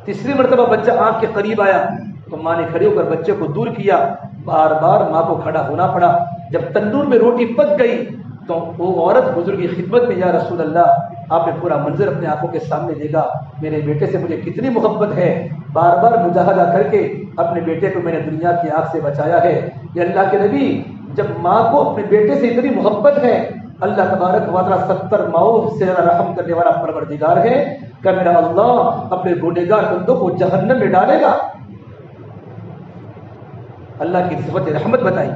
تیسری مرتبہ بچہ آگ کے قریب آیا تو ماں نے کھڑی ہو کر بچے کو دور کیا، بار بار ماں کو کھڑا ہونا پڑا۔ جب تندور میں روٹی پک گئی تو وہ عورت حضور کی خدمت میں، یا رسول اللہ آپ نے پورا منظر اپنے آنکھوں کے سامنے دیکھا، میرے بیٹے سے مجھے کتنی محبت ہے، بار بار مجاہدہ کر کے اپنے بیٹے کو میں نے دنیا کی آگ سے بچایا ہے۔ یہ اللہ کے نبی، جب ماں کو اپنے بیٹے سے اتنی محبت ہے، اللہ تبارک و تعالیٰ 70 ماؤں سے رحم کرنے والا پروردگار ہے، کہ میرا اللہ اپنے گنہگار بندوں کو جہنم میں ڈالے گا؟ اللہ کی صفت رحمت بتائی۔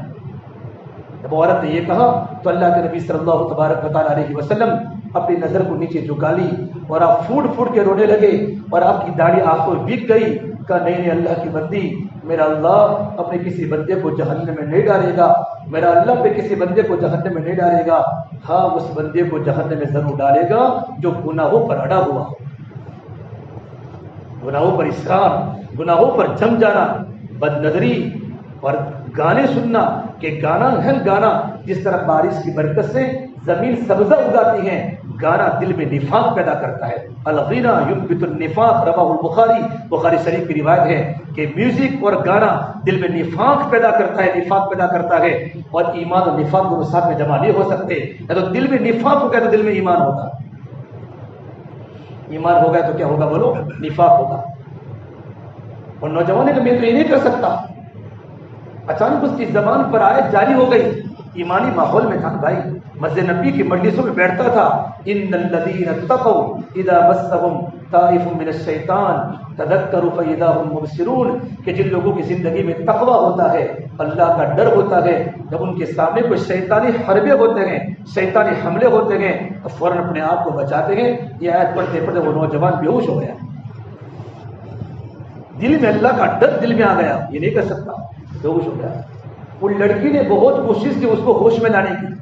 جب عورت نے یہ کہا تو اللہ کے نبی صلی اللہ تبارک و تعالیٰ علیہ وسلم اپنی نظر کو نیچے جھکا لی اور آپ پھوٹ پھوٹ کے رونے لگے اور آپ کی داڑھی آنکھوں میں بک گئی۔ کہا نہیں نہیں اللہ کی بندی، میرا اللہ اپنے کسی بندے کو جہنم میں نہیں ڈالے گا، میرا اللہ اپنے کسی بندے کو جہنم میں نہیں ڈالے گا، ہاں اس بندے کو جہنم میں ضرور ڈالے گا جو گناہوں پر اڑا ہوا ہو، گناہوں پر اصرار، گناہوں پر جم جانا، بد نظری اور گانے سننا، کہ گانا ہے گانا جس طرح بارش کی برکت سے زمین سبزہ اگاتی ہے، گانا دل میں نفاق پیدا کرتا ہے۔ الغنا یثبت النفاق، رواہ البخاری، بخاری شریف کی روایت ہے کہ میوزک اور گانا دل میں نفاق پیدا کرتا ہے، نفاق پیدا کرتا ہے، اور ایمان اور نفاق دونوں ساتھ میں جمع نہیں ہو سکتے۔ یا تو دل میں نفاق ہو گیا تو دل میں ایمان ہوگا، ایمان ہو گیا تو کیا ہوگا بولو؟ نفاق ہوگا۔ اور نوجوان نے میں تو یہ نہیں کر سکتا، اچانک اس کی زبان پر آیت جاری ہو گئی، ایمانی ماحول میں تھا بھائی، مسجد نبی کی مجلسوں میں بیٹھتا تھا، ان الذین اتقوا اذا مسهم طائف من الشیطان تذکروا فاذا هم مبصرون، کہ جن لوگوں کی زندگی میں تقوی ہوتا ہے، اللہ کا ڈر ہوتا ہے، جب ان کے سامنے کوئی شیطانی حربے ہوتے ہیں، شیطانی حملے ہوتے ہیں تو فوراً اپنے آپ کو بچاتے ہیں۔ یہ آیت پڑھتے پڑھتے وہ نوجوان بے ہوش ہو گیا، دل میں اللہ کا ڈر دل میں آ گیا، یہ نہیں کر سکتا، بے ہوش ہو گیا۔ وہ لڑکی نے بہت کوشش کی اس کو ہوش میں لانے کی،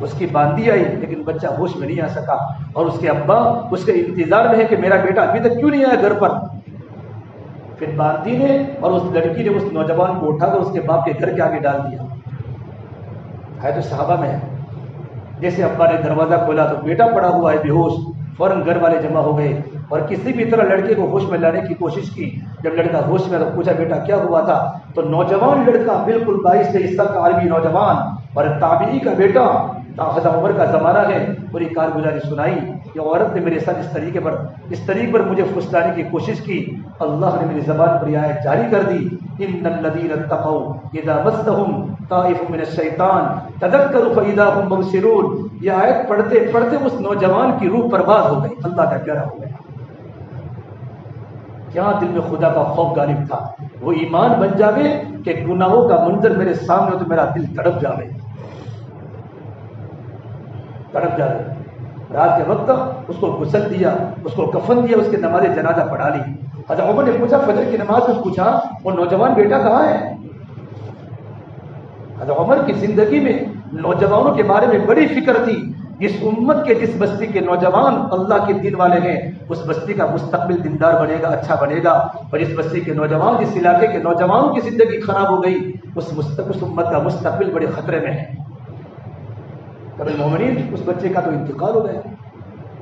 اس کی باندھی آئی لیکن بچہ ہوش میں نہیں آ سکا، اور اس کے ابا اس کے انتظار میں ہے کہ میرا بیٹا ابھی تک کیوں نہیں آیا گھر پر۔ پھر باندھی نے اور اس لڑکی نے اس نوجوان کو اٹھا کر اس کے باپ کے گھر کے آگے ڈال دیا، ہے تو صحابہ میں ہے۔ جیسے ابا نے دروازہ کھولا تو بیٹا پڑا ہوا ہے بے ہوش، فوراً گھر والے جمع ہو گئے اور کسی بھی طرح لڑکے کو ہوش میں لانے کی کوشش کی۔ جب لڑکا ہوش میں تو پوچھا بیٹا کیا ہوا تھا، تو نوجوان لڑکا بالکل 22-23 سال کا عالمی نوجوان اور تابعی کا بیٹا، حضرت عمر کا زمانہ ہے، پوری کارگزاری سنائی کہ عورت نے میرے ساتھ اس طریقے پر مجھے پھسلانے کی کوشش کی، اللہ نے میری زبان پر یہ آیت جاری کر دی، ان الذین اتقوا اذا مسهم طائف من الشیطان تذکروا فاذا هم مبصرون۔ یہ آیت پڑھتے پڑھتے اس نوجوان کی روح پرواز ہو گئی، اللہ کا پیارا ہو گیا۔ کیا دل میں خدا کا خوف غالب تھا، وہ ایمان بن جاوے کہ گناہوں کا منظر میرے سامنے ہو تو میرا دل تڑپ جاوے، تڑپ جاوے۔ رات کے وقت اس کو غسل دیا، اس کو کفن دیا، اس کی نماز جنازہ پڑھا لی۔ حضرت عمر نے پوچھا فجر کی نماز میں، پوچھا وہ نوجوان بیٹا کہاں ہے؟ حضرت عمر کی زندگی میں نوجوانوں کے بارے میں بڑی فکر تھی، جس امت کے جس بستی کے نوجوان اللہ کے دین والے ہیں اس بستی کا مستقبل دیندار بنے گا، اچھا بنے گا، اور جس بستی کے نوجوان، جس علاقے کے نوجوانوں کی زندگی خراب ہو گئی اس امت کا مستقبل بڑے خطرے میں ہے۔ کبھی مومنین اس بچے کا تو انتقال ہو گیا،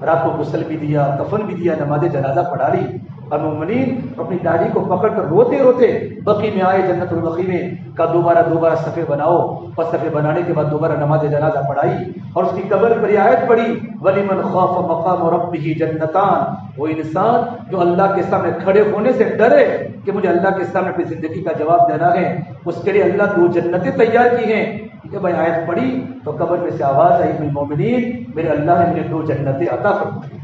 رات کو غسل بھی دیا، کفن بھی دیا، نماز جنازہ پڑھا لی، اور مومنین اپنی داڑھی کو پکڑ کر روتے روتے بقی میں آئے، جنت البقیع میں کا دوبارہ صفے بناؤ، اور صفے بنانے کے بعد دوبارہ نماز جنازہ پڑھائی اور اس کی قبر پر آیت پڑھی وَلِمَنْ خَافَ مَقَامَ رَبِّهِ جَنَّتَانِ، وہ انسان جو اللہ کے سامنے کھڑے ہونے سے ڈرے کہ مجھے اللہ کے سامنے اپنی زندگی کا جواب دینا ہے، اس کے لیے اللہ 2 جنتیں تیار کی ہیں۔ جب میں آیت پڑھی تو قبر میں سے آواز آئی مومنین میرے اللہ نے مجھے 2 جنتیں عطا فرمائی،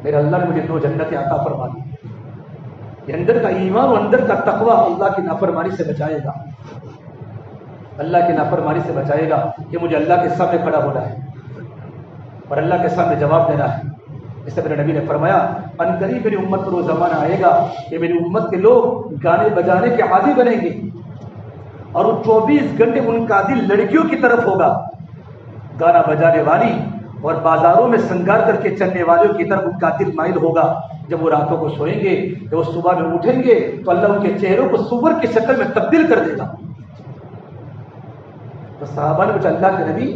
میرے اللہ نے مجھے 2 جنتیں عطا فرما دی۔ یہ اندر کا ایمان اور اندر کا تقوی اللہ کی نافرمانی سے بچائے گا، اللہ کی نافرمانی سے بچائے گا کہ مجھے اللہ کے سامنے کھڑا ہونا ہے اور اللہ کے سامنے جواب دینا ہے۔ اس سے میرے نبی نے فرمایا ان قریب میری امت پر وہ زمانہ آئے گا کہ میری امت کے لوگ گانے بجانے کے عادی بنیں گے اور وہ 24 گھنٹے ان کا دل لڑکیوں کی طرف ہوگا، گانا بجانے والی اور بازاروں میں سنگار کر کے چلنے والوں کی طرف ان کا دل مائل ہوگا۔ جب وہ راتوں کو سوئیں گے جب وہ صبح میں اٹھیں گے تو اللہ ان کے چہروں کو سور کی شکل میں تبدیل کر دے گا۔ تو صحابہ نے پوچھا اللہ کے نبی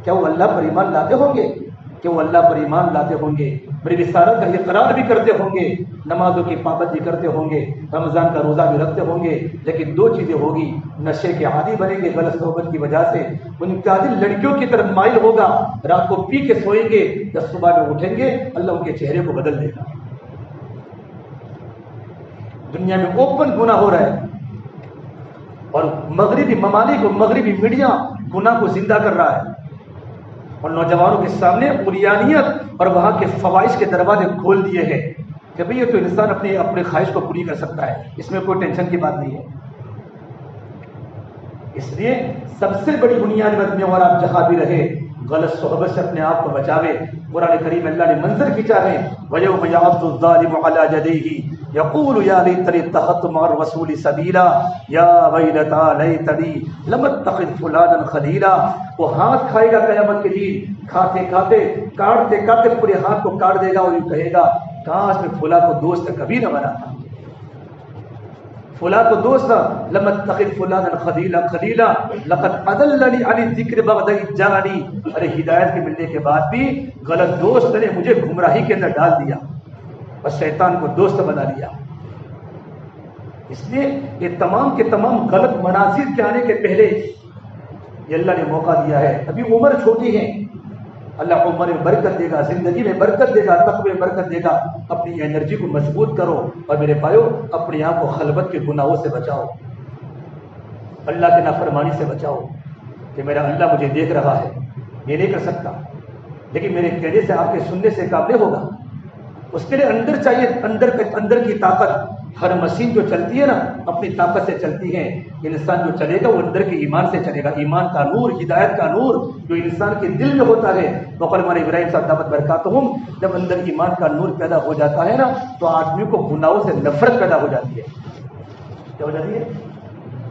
کیا وہ اللہ پر ایمان لاتے ہوں گے؟ کہ وہ اللہ پر ایمان لاتے ہوں گے، میری رسالت کا اقرار بھی کرتے ہوں گے، نمازوں کی پابندی کرتے ہوں گے، رمضان کا روزہ بھی رکھتے ہوں گے، لیکن 2 چیزیں ہوگی، نشے کے عادی بنیں گے غلط صحبت کی وجہ سے، ان کا دل لڑکیوں کی طرف مائل ہوگا، رات کو پی کے سوئیں گے، جب صبح میں اٹھیں گے اللہ ان کے چہرے کو بدل دے گا۔ دنیا میں اوپن گناہ ہو رہا ہے اور مغربی ممالک اور مغربی میڈیا گناہ کو زندہ کر رہا ہے اور نوجوانوں کے سامنے عریانیت اور وہاں کے فواحش کے دروازے کھول دیے ہیں کہ بھئی یہ تو انسان اپنے خواہش کو پوری کر سکتا ہے، اس میں کوئی ٹینشن کی بات نہیں ہے۔ اس لیے سب سے بڑی بنیاد میں اور آپ جہاں بھی رہے غلط صحبت سے اپنے آپ کو بچاوے۔ قرآن کریم اللہ نے منظر کھینچا ہے وَيَوْمَ يَعَضُّ الظَّالِمُ عَلَى يَدَيْهِ يَقُولُ يَا لَيْتَنِي اتَّخَذْتُ مَعَ الرَّسُولِ سَبِيلًا يَا وَيْلَتَىٰ لَيْتَنِي لَمْ أَتَّخِذْ فُلَانًا خَلِيلًا۔ وہ ہاتھ کھائے گا قیامت کے دن، کھاتے کھاتے کاٹتے کاٹتے پورے ہاتھ کو کاٹ دے گا اور یہ کہے گا کاش میں فلاں کو دوست کبھی نہ بناتا، فلاں کو دوست لم اتخذ فلانا خلیلا لقد اضلنی عن الذکر بعد اذ جاءنی۔ ارے ہدایت کے ملنے کے بعد بھی غلط دوست نے مجھے گمراہی کے اندر ڈال دیا اور شیطان کو دوست بنا لیا۔ اس لیے یہ تمام کے تمام غلط مناظر کے آنے کے پہلے یہ اللہ نے موقع دیا ہے۔ ابھی عمر چھوٹی ہے، اللہ عمر میں برکت دے گا، زندگی میں برکت دے گا، تقوی میں برکت دے گا۔ اپنی انرجی کو مضبوط کرو اور میرے بھائیو اپنے آپ کو خلوت کے گناہوں سے بچاؤ، اللہ کے نافرمانی سے بچاؤ کہ میرا اللہ مجھے دیکھ رہا ہے، یہ نہیں کر سکتا، لیکن میرے کہنے سے آپ کے سننے سے کام نہیں ہوگا۔ اس کے لیے اندر چاہیے، اندر کی طاقت۔ ہر مشین جو چلتی ہے نا اپنی طاقت سے چلتی ہے، انسان جو چلے گا وہ اندر کے ایمان سے چلے گا، ایمان کا نور، ہدایت کا نور جو انسان کے دل میں ہوتا ہے۔ وقال مولانا ابراہیم صاحب دعوت برکاتہم، جب اندر ایمان کا نور پیدا ہو جاتا ہے نا تو آدمی کو گناہوں سے نفرت پیدا ہو جاتی ہے۔ کیا ہو جاتی ہے؟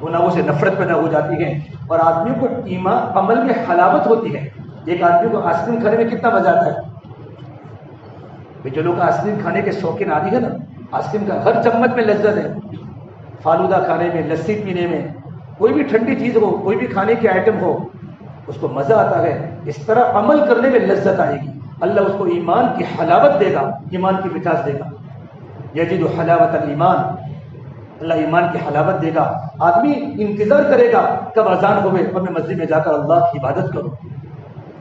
گناہوں سے نفرت پیدا ہو جاتی ہے اور آدمی کو ایمان عمل میں حلاوت ہوتی ہے۔ ایک آدمی کو آئس کریم کھانے میں کتنا مزہ آتا ہے؟ جو لوگ آئس کریم کھانے کے شوقین عادی ہے نا، آئس کریم کا ہر چمچ میں لذت ہے، فالودہ کھانے میں، لسی پینے میں، کوئی بھی ٹھنڈی چیز ہو، کوئی بھی کھانے کی آئٹم ہو اس کو مزہ آتا ہے۔ اس طرح عمل کرنے میں لذت آئے گی، اللہ اس کو ایمان کی حلاوت دے گا، ایمان کی مٹھاس دے گا۔ یجد حلاوت الایمان، اللہ ایمان کی حلاوت دے گا۔ آدمی انتظار کرے گا کب اذان ہوئے اور میں مسجد میں جا کر اللہ کی عبادت کروں۔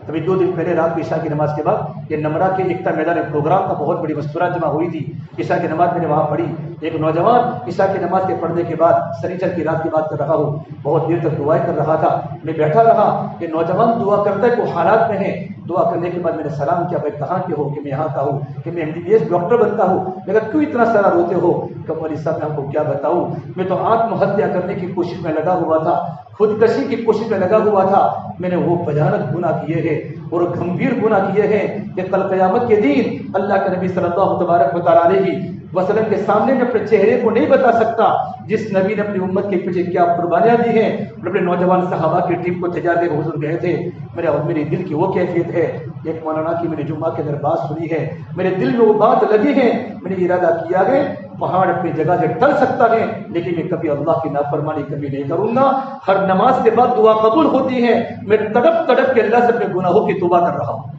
ابھی 2 دن پہلے رات کو عشاء کی نماز کے بعد یہ نمرہ کے ایکتا میدان پروگرام کا بہت بڑی مستورات جمع ہوئی تھی۔ عشاء کی نماز میں نے وہاں پڑھی، ایک نوجوان عشاء کی نماز کے پڑھنے کے بعد سنیچر کی رات کی بات کر رہا ہوں، بہت دیر تک دعائیں کر رہا تھا، میں بیٹھا رہا کہ نوجوان دعا کرتا ہے وہ حالات میں ہے۔ دعا کرنے کے بعد میں نے سلام کیا، بھائی کہاں کے ہو؟ کہ میں یہاں کا ہوں، کہ میں MBBS ڈاکٹر بنتا ہوں۔ میں کہا کیوں اتنا سارا روتے ہو؟ کہ مولوی صاحب میں آپ کو کیا بتاؤں، میں تو آتم ہتیا کرنے کی کوشش میں لگا ہوا تھا، خودکشی کی کوشش میں لگا ہوا تھا۔ میں نے وہ بھیانک گناہ کیے ہیں اور گمبھیر گناہ کیے ہیں کہ کل قیامت کے دن اللہ کے نبی صلی اللہ تبارک و تعالیٰ علیہ وسلم کے سامنے میں اپنے چہرے کو نہیں بتا سکتا جس نبی نے اپنی امت کے پیچھے کیا قربانیاں دی ہیں۔ اپنے نوجوان صحابہ کی ٹیم کو تیار کر حضور گئے تھے، میرے دل کی وہ کیفیت ہے، ایک مولانا کی میں نے جمعہ کے اندر بات سنی ہے، میرے دل میں وہ بات لگی ہے، میں نے ارادہ کیا ہے پہاڑ اپنی جگہ سے ٹل سکتا ہے لیکن میں کبھی اللہ کی نافرمانی کبھی نہیں کروں گا۔ ہر نماز کے بعد دعا قبول ہوتی ہے، میں تڑپ تڑپ کے اللہ سے اپنے گناہوں کی توبہ کر رہا ہوں۔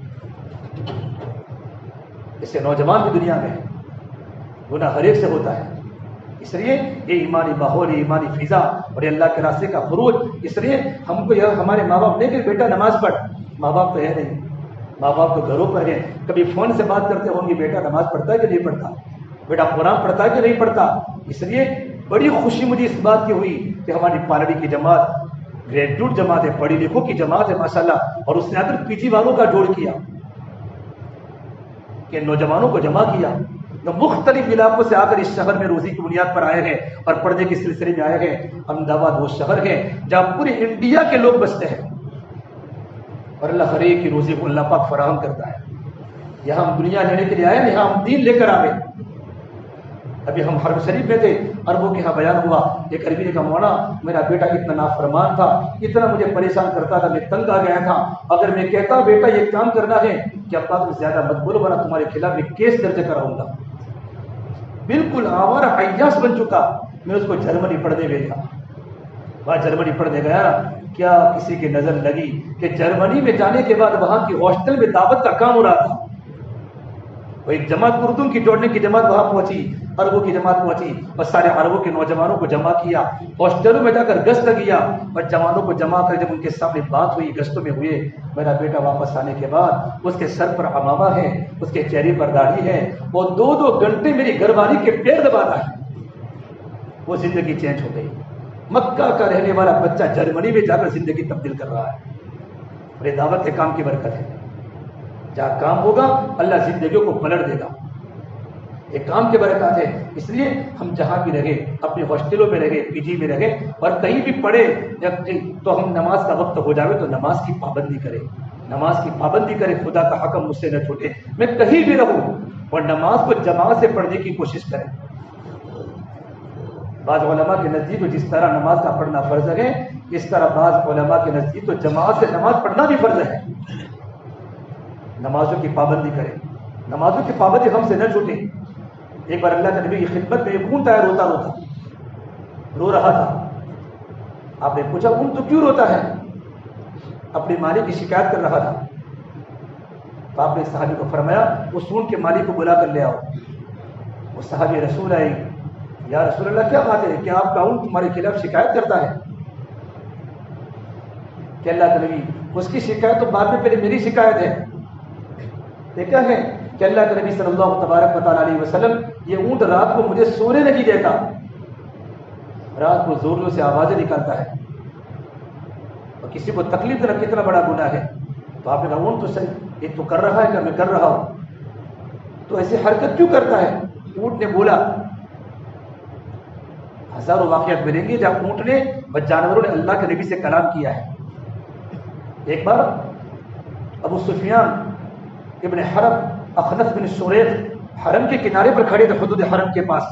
اس سے نوجوان بھی دنیا میں ہے، گناہ ہر ایک سے ہوتا ہے. اس لیے یہ ایمانی ماحول، ایمانی فضا اور یہ اللہ کے راستے کا خروج. اس لیے ہم کو یہ ہمارے ماں باپ نہیں کہ بیٹا نماز پڑھ، ماں باپ تو ہے نہیں، ماں باپ تو گھروں پر ہیں. کبھی فون سے بات کرتے ہوں گے بیٹا نماز پڑھتا ہے کہ نہیں پڑھتا، بیٹا قرآن پڑھتا ہے کہ نہیں پڑھتا. اس لیے بڑی خوشی مجھے اس بات کی ہوئی کہ ہماری پالڑی کی جماعت گریجویٹ جماعت ہے، پڑھی لکھوں کی جماعت ہے ماشاءاللہ، اور اس نے آ کر پی جی والوں کا جوڑ کیا کہ نوجوانوں کو جمع کیا. تو مختلف علاقوں سے آ کر اس شہر میں روزی کی بنیاد پر آئے ہیں اور پڑھنے کے سلسلے میں آئے ہیں. احمد آباد وہ شہر ہے جہاں پورے انڈیا کے لوگ بستے ہیں اور اللہ ہر ایک کی روزی کو اللہ پاک فراہم کرتا ہے. یہاں ہم دنیا لینے کے لیے آئے، یہاں ہم دین لے کر آئے. ابھی ہم حرم شریف میں تھے، عربوں کے یہاں بیان ہوا، ایک عربی نے کہا مولانا میرا بیٹا اتنا نافرمان تھا، اتنا مجھے پریشان کرتا تھا، میں تنگ آ گیا تھا. اگر میں کہتا بیٹا یہ کام کرنا ہے کہ ابا تم زیادہ مت بولو ورنہ تمہارے خلاف میں کیس درج کراؤں گا. بالکل آوارہ عیاش بن چکا. میں اس کو جرمنی پڑھنے بھیجا. وہاں جرمنی پڑھنے گیا، کیا کسی کی نظر لگی کہ جرمنی میں جانے کے بعد وہاں کی ہاسٹل میں دعوت کا کام ہو رہا تھا. وہ ایک جماعت اردو کی جوڑنے کی جماعت وہاں پہنچی، عربوں کی جماعت پہنچی اور سارے عربوں کے نوجوانوں کو جمع کیا، ہاسٹلوں میں جا کر گشت کیا اور جوانوں کو جمع کر جب ان کے سامنے بات ہوئی، گشتوں میں ہوئے. میرا بیٹا واپس آنے کے بعد اس کے سر پر عمامہ ہے، اس کے چہرے پر داڑھی ہے، وہ 2 گھنٹے میری گھر والی کے پیر دباتا ہے. وہ زندگی چینج ہو گئی. مکہ کا رہنے والا بچہ جرمنی میں جا کر زندگی تبدیل کر رہا ہے. اور یہ دعوت کے کام کی برکت ہے. جہاں کام ہوگا اللہ زندگیوں کو پلٹ دے گا. یہ کام کے برکات ہے. اس لیے ہم جہاں بھی رہے، اپنے ہاسٹلوں میں رہے، پی جی میں رہے اور کہیں بھی پڑھے تو ہم نماز کا وقت ہو جائے تو نماز کی پابندی کریں، نماز کی پابندی کریں. خدا کا حکم مجھ سے نہ چھوٹے. میں کہیں بھی رہوں اور نماز کو جماعت سے پڑھنے کی کوشش کریں. بعض علماء کے نزدیک تو جس طرح نماز کا پڑھنا فرض ہے، اس طرح بعض علماء کے نزدیک تو جماعت سے نماز پڑھنا بھی فرض ہے. نمازوں کی پابندی کریں، نمازوں کی پابندی ہم سے نہ چھوٹے. ایک بار اللہ کے نبی کی خدمت میں ایک اونٹ آیا، روتا روتا رو رہا تھا. آپ نے پوچھا اونٹ تو کیوں روتا ہے؟ اپنے مالک کی شکایت کر رہا تھا. تو آپ نے صحابی کو فرمایا اس اونٹ کے مالک کو بلا کر لے آؤ. وہ صحابی رسول آئی، یا رسول اللہ کیا بات ہے کہ آپ کا اونٹ تمہارے خلاف شکایت کرتا ہے؟ کہ اللہ کے نبی اس کی شکایت تو بعد میں، پہلے میری شکایت ہے. دیکھا ہے کہ اللہ کے نبی صلی اللہ تبارک و تعالیٰ علیہ وسلم یہ اونٹ رات کو مجھے سونے نہیں دیتا، رات کو زور زور سے آوازیں نکالتا ہے اور کسی کو تکلیف دینا کتنا بڑا گناہ ہے. تو آپ نے کہا اونٹ تو صحیح یہ تو کر رہا ہے کہ میں کر رہا ہوں، تو ایسی حرکت کیوں کرتا ہے؟ اونٹ نے بولا. ہزاروں واقعات ملیں گے جب اونٹ نے اور جانوروں نے اللہ کے نبی سے کلام کیا ہے. ایک بار ابو سفیان ابن حرب اخنس بن شریح حرم کے کنارے پر کھڑے تھے، حدود حرم کے پاس،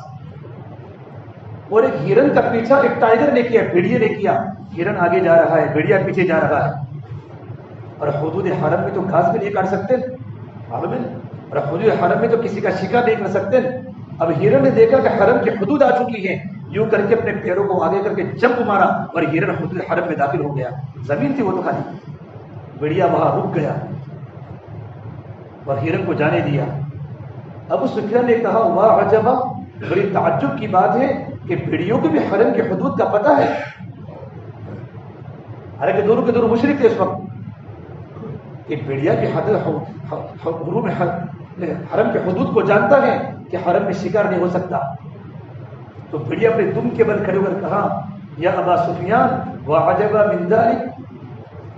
اور ایک ہرن کا پیچھا ایک ٹائگر نے کیا، بھیڑیے نے کیا. ہرن آگے جا رہا ہے، بھیڑیا پیچھے جا رہا ہے. اور حدود حرم میں تو گھاس بھی نہیں کاٹ سکتے معلوم ہے، اور حدود حرم میں تو کسی کا شکار نہیں کر سکتے. اب ہرن نے دیکھا کہ حرم کی حدود آ چکی ہیں، یوں کر کے اپنے پیروں کو آگے کر کے جمپ مارا اور ہرن حدود حرم میں داخل ہو گیا. زمین تھی وہ تو خالی، بھیڑیا وہاں رک گیا اور ہرن کو جانے دیا. ابو سفیان نے کہا واہ عجبا، بڑی تعجب کی بات ہے کہ بھیڑیوں کو بھی حرم کی حدود کا پتہ ہے. حالانکہ دونوں کے دونوں مشرک تھے اس وقت. کہ بھیڑیا کی حرم کے حدود کو جانتا ہے کہ حرم میں شکار نہیں ہو سکتا. تو بھیڑیا اپنے دم کے بل کھڑے ہو کر کہا یا ابا سفیان واہ عجبا من ذلک،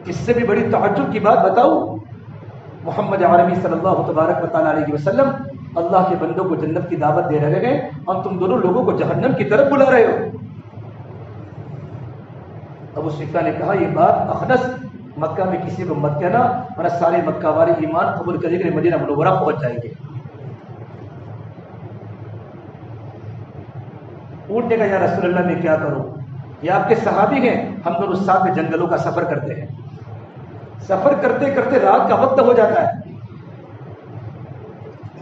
اس سے بھی بڑی تعجب کی بات بتاؤ. محمد عربی صلی اللہ تبارک و تعالیٰ علیہ وسلم اللہ کے بندوں کو جنت کی دعوت دے رہے ہیں اور تم دونوں لوگوں کو جہنم کی طرف بلا رہے ہو. ابو سفیان نے کہا یہ بات اخنس مکہ میں کسی کو مت کہنا ورنہ سارے مکہ والے ایمان قبول کریں گے، مدینہ منورہ پہنچ جائیں گے. اونٹ نے کہا یا رسول اللہ میں کیا کروں، یہ آپ کے صحابی ہیں، ہم دونوں ساتھ میں جنگلوں کا سفر کرتے ہیں، سفر کرتے کرتے رات کا وقت ہو جاتا ہے،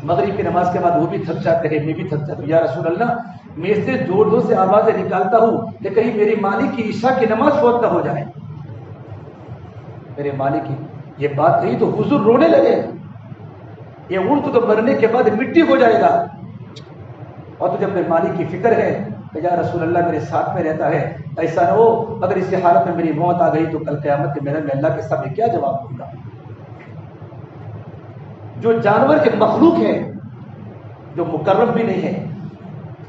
مغرب کی نماز کے بعد وہ بھی تھک جاتے ہیں، میں بھی تھک جاتا ہوں. یا رسول اللہ میں سے زور زور سے آوازیں نکالتا ہوں کہ کہیں میری مالک کی عشاء کی نماز فوت نہ ہو جائے. میرے مالک کی یہ بات کہی تو حضور رونے لگے. یہ اونٹ تو مرنے کے بعد مٹی ہو جائے گا. اور تجھے اپنے مالک کی فکر ہے کہ یا رسول اللہ میرے ساتھ میں رہتا ہے، ایسا نہ ہو اگر اس حالت میں میری موت آ گئی تو کل قیامت کے میدان میں اللہ کے سامنے کیا جواب دوں گا۔ جو جانور کے مخلوق ہے، جو مکرم بھی نہیں ہے،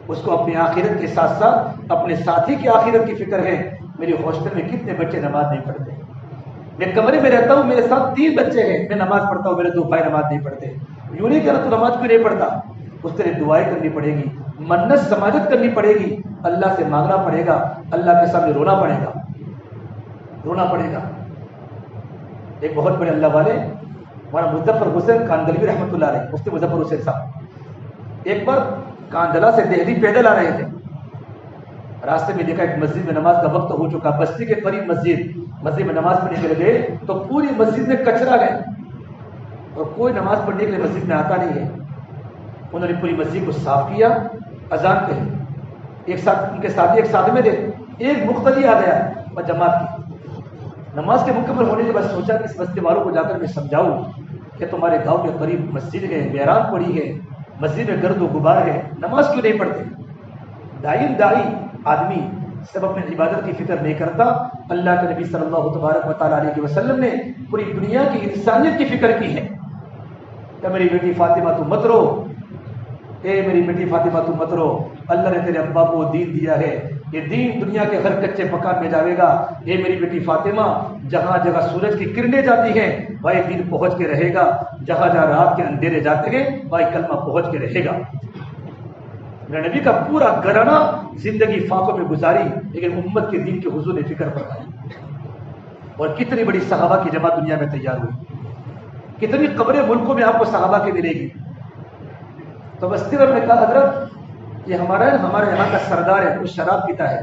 اس کو اپنی آخرت کے ساتھ ساتھ اپنے ساتھی کی آخرت کی فکر ہے۔ میری ہاسٹل میں کتنے بچے نماز نہیں پڑھتے، میں کمرے میں رہتا ہوں، میرے ساتھ 3 بچے ہیں، میں نماز پڑھتا ہوں، میرے 2 بھائی نماز نہیں پڑھتے۔ یوں نہیں کہنا تو نماز کیوں نہیں پڑھتا، اس کے لیے دعائیں کرنی پڑے گی، منت سماجت کرنی پڑے گی، اللہ سے مانگنا پڑے گا، اللہ کے سامنے رونا پڑے گا، رونا پڑے گا۔ ایک بہت بڑے اللہ والے ہمارا مظفر حسین کاندلوی رحمۃ اللہ علیہ، مفتی مظفر حسین صاحب ایک بار کاندلا سے دہلی پیدل آ رہے تھے، راستے میں دیکھا ایک مسجد میں نماز کا وقت ہو چکا، بستی کے قریب مسجد میں نماز پڑھنے کے لیے گئے تو پوری مسجد میں کچرا ہے اور کوئی نماز پڑھنے کے لیے مسجد میں آتا نہیں ہے۔ انہوں نے پوری مسجد کو صاف کیا، اذان کہی، ایک ساتھ ان کے ساتھی ایک ساتھ میں تھے، ایک مقتدی آ گیا اور جماعت کی۔ نماز کے مکمل ہونے کے بعد سوچا کہ اس بستی والوں کو جا کر میں سمجھاؤں کہ تمہارے گاؤں کے قریب مسجد ہے، ویران پڑی ہے، مسجد میں گرد و غبار ہے، نماز کیوں نہیں پڑھتے؟ دائی آدمی سب اپنے عبادت کی فکر نہیں کرتا۔ اللہ کے نبی صلی اللہ تبارک و تعالیٰ علیہ وسلم نے پوری دنیا کی انسانیت کی فکر کی ہے کہ میری بیٹی فاطمہ تو مت رو، اے میری بیٹی فاطمہ تو مت رو، اللہ نے تیرے ابا کو دین دیا ہے، یہ دین دنیا کے ہر کچے مکان میں جاوے گا۔ اے میری بیٹی فاطمہ، جہاں جگہ سورج کی کرنیں جاتی ہیں وہی دین پہنچ کے رہے گا، جہاں جہاں رات کے اندھیرے جاتے ہیں وہی کلمہ پہنچ کے رہے گا۔ میرے نبی کا پورا گھرانہ زندگی فاقوں میں گزاری، لیکن امت کے دین کے حضور نے فکر فرمائی۔ اور کتنی بڑی صحابہ کی جماعت دنیا میں تیار ہوئی، کتنی قبریں ملکوں میں آپ کو صحابہ کی ملے گی۔ تو بستی میں نے کہا حضرت یہ ہمارے یہاں کا سردار ہے، وہ شراب پیتا ہے،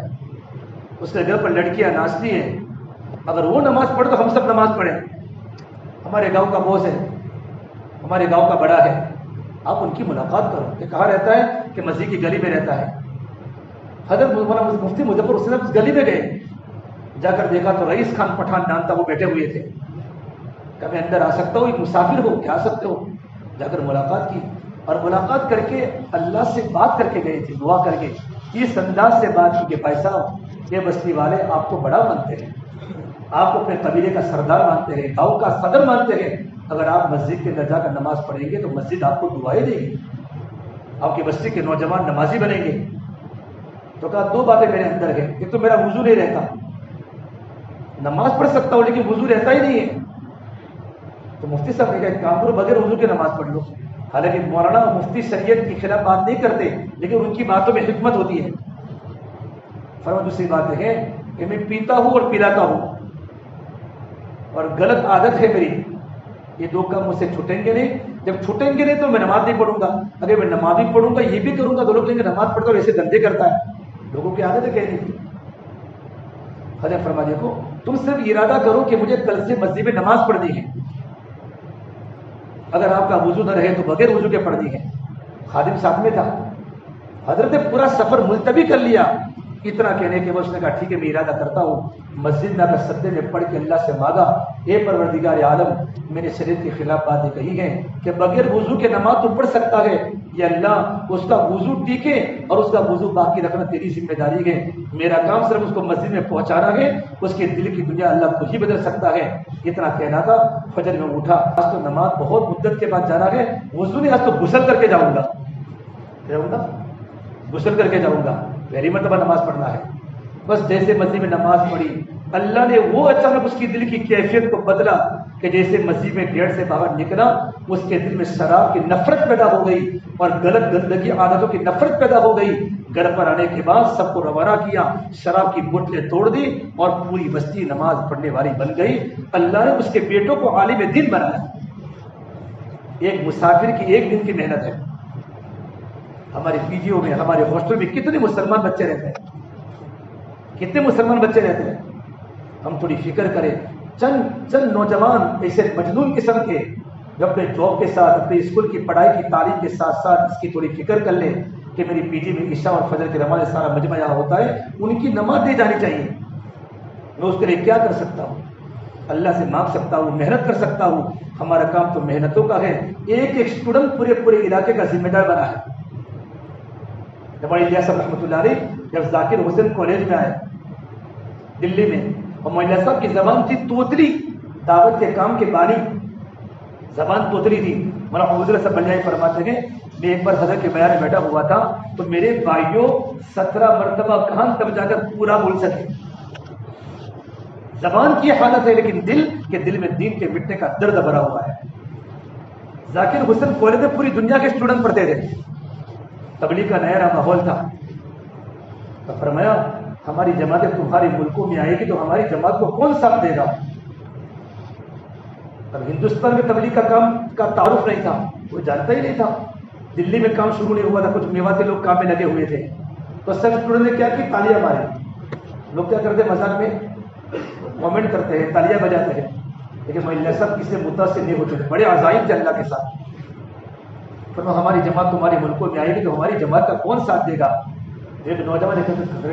اس کے گھر پر لڑکیاں ناچتی ہیں، اگر وہ نماز پڑھے تو ہم سب نماز پڑھیں، ہمارے گاؤں کا بوس ہے، ہمارے گاؤں کا بڑا ہے، آپ ان کی ملاقات کرو۔ کہ کہاں رہتا ہے؟ کہ مسجد کی گلی میں رہتا ہے۔ حضرت مفتی مظفر حسین اس گلی میں گئے، جا کر دیکھا تو رئیس خان پٹھان نام تھا، وہ بیٹھے ہوئے تھے۔ کہ میں اندر آ سکتا ہوں؟ ایک مسافر ہو، کیا آ سکتے ہو؟ جا کر ملاقات کی، اور ملاقات کر کے اللہ سے بات کر کے گئے تھے، دعا کر کے اس انداز سے بات کی کہ بھائی صاحب یہ بستی والے آپ کو بڑا مانتے ہیں، آپ کو اپنے قبیلے کا سردار مانتے ہیں، گاؤں کا صدر مانتے ہیں، اگر آپ مسجد کے اندر جا کر نماز پڑھیں گے تو مسجد آپ کو دعائیں دے گی، آپ کی بستی کے نوجوان نمازی بنیں گے۔ تو کہا 2 باتیں میرے اندر ہیں، ایک تو میرا وضو نہیں رہتا، نماز پڑھ سکتا ہوں لیکن وضو رہتا ہی نہیں ہے۔ تو مفتی صاحب نے کہا ایک کام کرو، بغیر وضو کے نماز پڑھ لو۔ حالانکہ مولانا مفتی شریعت کے خلاف بات نہیں کرتے، لیکن ان کی باتوں میں حکمت ہوتی ہے۔ فرمایا دوسری بات ہے کہ میں پیتا ہوں اور پلاتا ہوں، اور غلط عادت ہے میری، یہ 2 کام مجھ سے چھوٹیں گے نہیں۔ جب چھوٹیں گے نہیں تو میں نماز نہیں پڑھوں گا، اگر میں نماز بھی پڑھوں گا یہ بھی کروں گا تو لوگ کہیں گے نماز پڑھتا ہوں ایسے دندے کرتا ہے، لوگوں کی عادت ہے کہنے کی۔ حضرت فرما دیکھو تم صرف ارادہ کرو کہ مجھے کل سے مسجد میں نماز پڑھنی ہے، اگر آپ کا وضو نہ رہے تو بغیر وضو کے پڑھنی ہے۔ خادم ساتھ میں تھا، حضرت نے پورا سفر ملتوی کر لیا، اتنا کہنے کے بعد اس نے کہا ٹھیک ہے میں ارادہ کرتا ہوں، مسجد میں سجدے میں پڑھ کے اللہ سے مانگا، اے پروردگار عالم میں نے شریعت کے خلاف باتیں کہی ہیں کہ بغیر وضو کے نماز تو پڑھ سکتا ہے، یا اللہ اس کا وضو ٹیکے اور اس کا وضو باقی رکھنا تیری ذمہ داری ہے، میرا کام صرف اس کو مسجد میں پہنچانا ہے، اس کے دل کی دنیا اللہ خود ہی بدل سکتا ہے۔ اتنا کہنا تھا، فجر میں اٹھا، آج تو نماز بہت مدت کے بعد جانا ہے، وضو نہیں آج تو غسل کر کے جاؤں گا، غسل کر کے جاؤں گا، پہلی مرتبہ نماز پڑھنا ہے۔ بس جیسے مسجد میں نماز پڑھی، اللہ نے وہ اچانک اس کی دل کی کیفیت کو بدلا کہ جیسے مسجد میں گیٹ سے باہر نکلا اس کے دل میں شراب کی نفرت پیدا ہو گئی اور غلط گندگی عادتوں کی نفرت پیدا ہو گئی۔ گھر پر آنے کے بعد سب کو روانہ کیا، شراب کی بوتلیں توڑ دی اور پوری بستی نماز پڑھنے والی بن گئی۔ اللہ نے اس کے بیٹوں کو عالم دین بنایا۔ ایک مسافر کی 1 دن کی محنت ہے۔ ہمارے پی جیوں میں، ہمارے ہاسٹل میں کتنے مسلمان بچے رہتے ہیں، کتنے مسلمان بچے رہتے ہیں، ہم تھوڑی فکر کریں۔ چند نوجوان ایسے مجنون قسم کے جو اپنے جاب کے ساتھ، اپنے اسکول کی پڑھائی کی تعلیم کے ساتھ ساتھ اس کی تھوڑی فکر کر لیں کہ میری پی جی میں عشاء اور فجر کی نماز سارا مجمع یہاں ہوتا ہے، ان کی نماز دی جانی چاہیے۔ میں اس کے لیے کیا کر سکتا ہوں؟ اللہ سے مانگ سکتا ہوں، محنت کر سکتا ہوں۔ ہمارا کام تو محنتوں کا ہے۔ ایک اسٹوڈنٹ پورے علاقے کا ذمہ دار بنا ہے، ہمارے الیاس صاحب رحمۃ اللہ علیہ جب ذاکر حسین کالج میں آئے دلی میں، اور مولانا صاحب کی زبان تھی توتلی، دعوت کے کام کے بانی، زبان توتلی تھی۔ مولانا حضرت صاحب بلیائی فرماتے ہیں میں ایک بار حضرت کے بیان میں بیٹھا ہوا تھا تو میرے بھائیوں 17 مرتبہ کہاں تب جا کر پورا بول سکے۔ زبان کی حالت ہے لیکن دل کے دل میں دین کے مٹنے کا درد بھرا ہوا ہے۔ ذاکر حسین کالج میں پوری دنیا کے اسٹوڈنٹ پڑھتے تھے، تبلیغ کا نیا ماحول تھا، تو فرمایا ہماری جماعتیں تمہارے ملکوں میں آئے گی تو ہماری جماعت کو کون ساتھ دے گا؟ اب ہندوستان میں تبلیغ کا کام کا تعارف نہیں تھا، کوئی جانتا ہی نہیں تھا، دلی میں کام شروع نہیں ہوا تھا، کچھ میواتی لوگ کام میں لگے ہوئے تھے، تو سب اسٹوڈنٹ نے کیا کی؟ تالیاں ماری۔ لوگ کیا کرتے ہیں مذاق میں مومنٹ کرتے ہیں، تالیاں بجاتے ہیں، لیکن مولانا صاحب کسی سے متاثر نہیں ہوتے تھے، بڑے عزائم تھے اللہ کے ساتھ۔ فرمایا ہماری جماعت تمہارے ملکوں میں آئے گی تو ہماری جماعت کا کون ساتھ دے گا؟ ایک نوجوان نے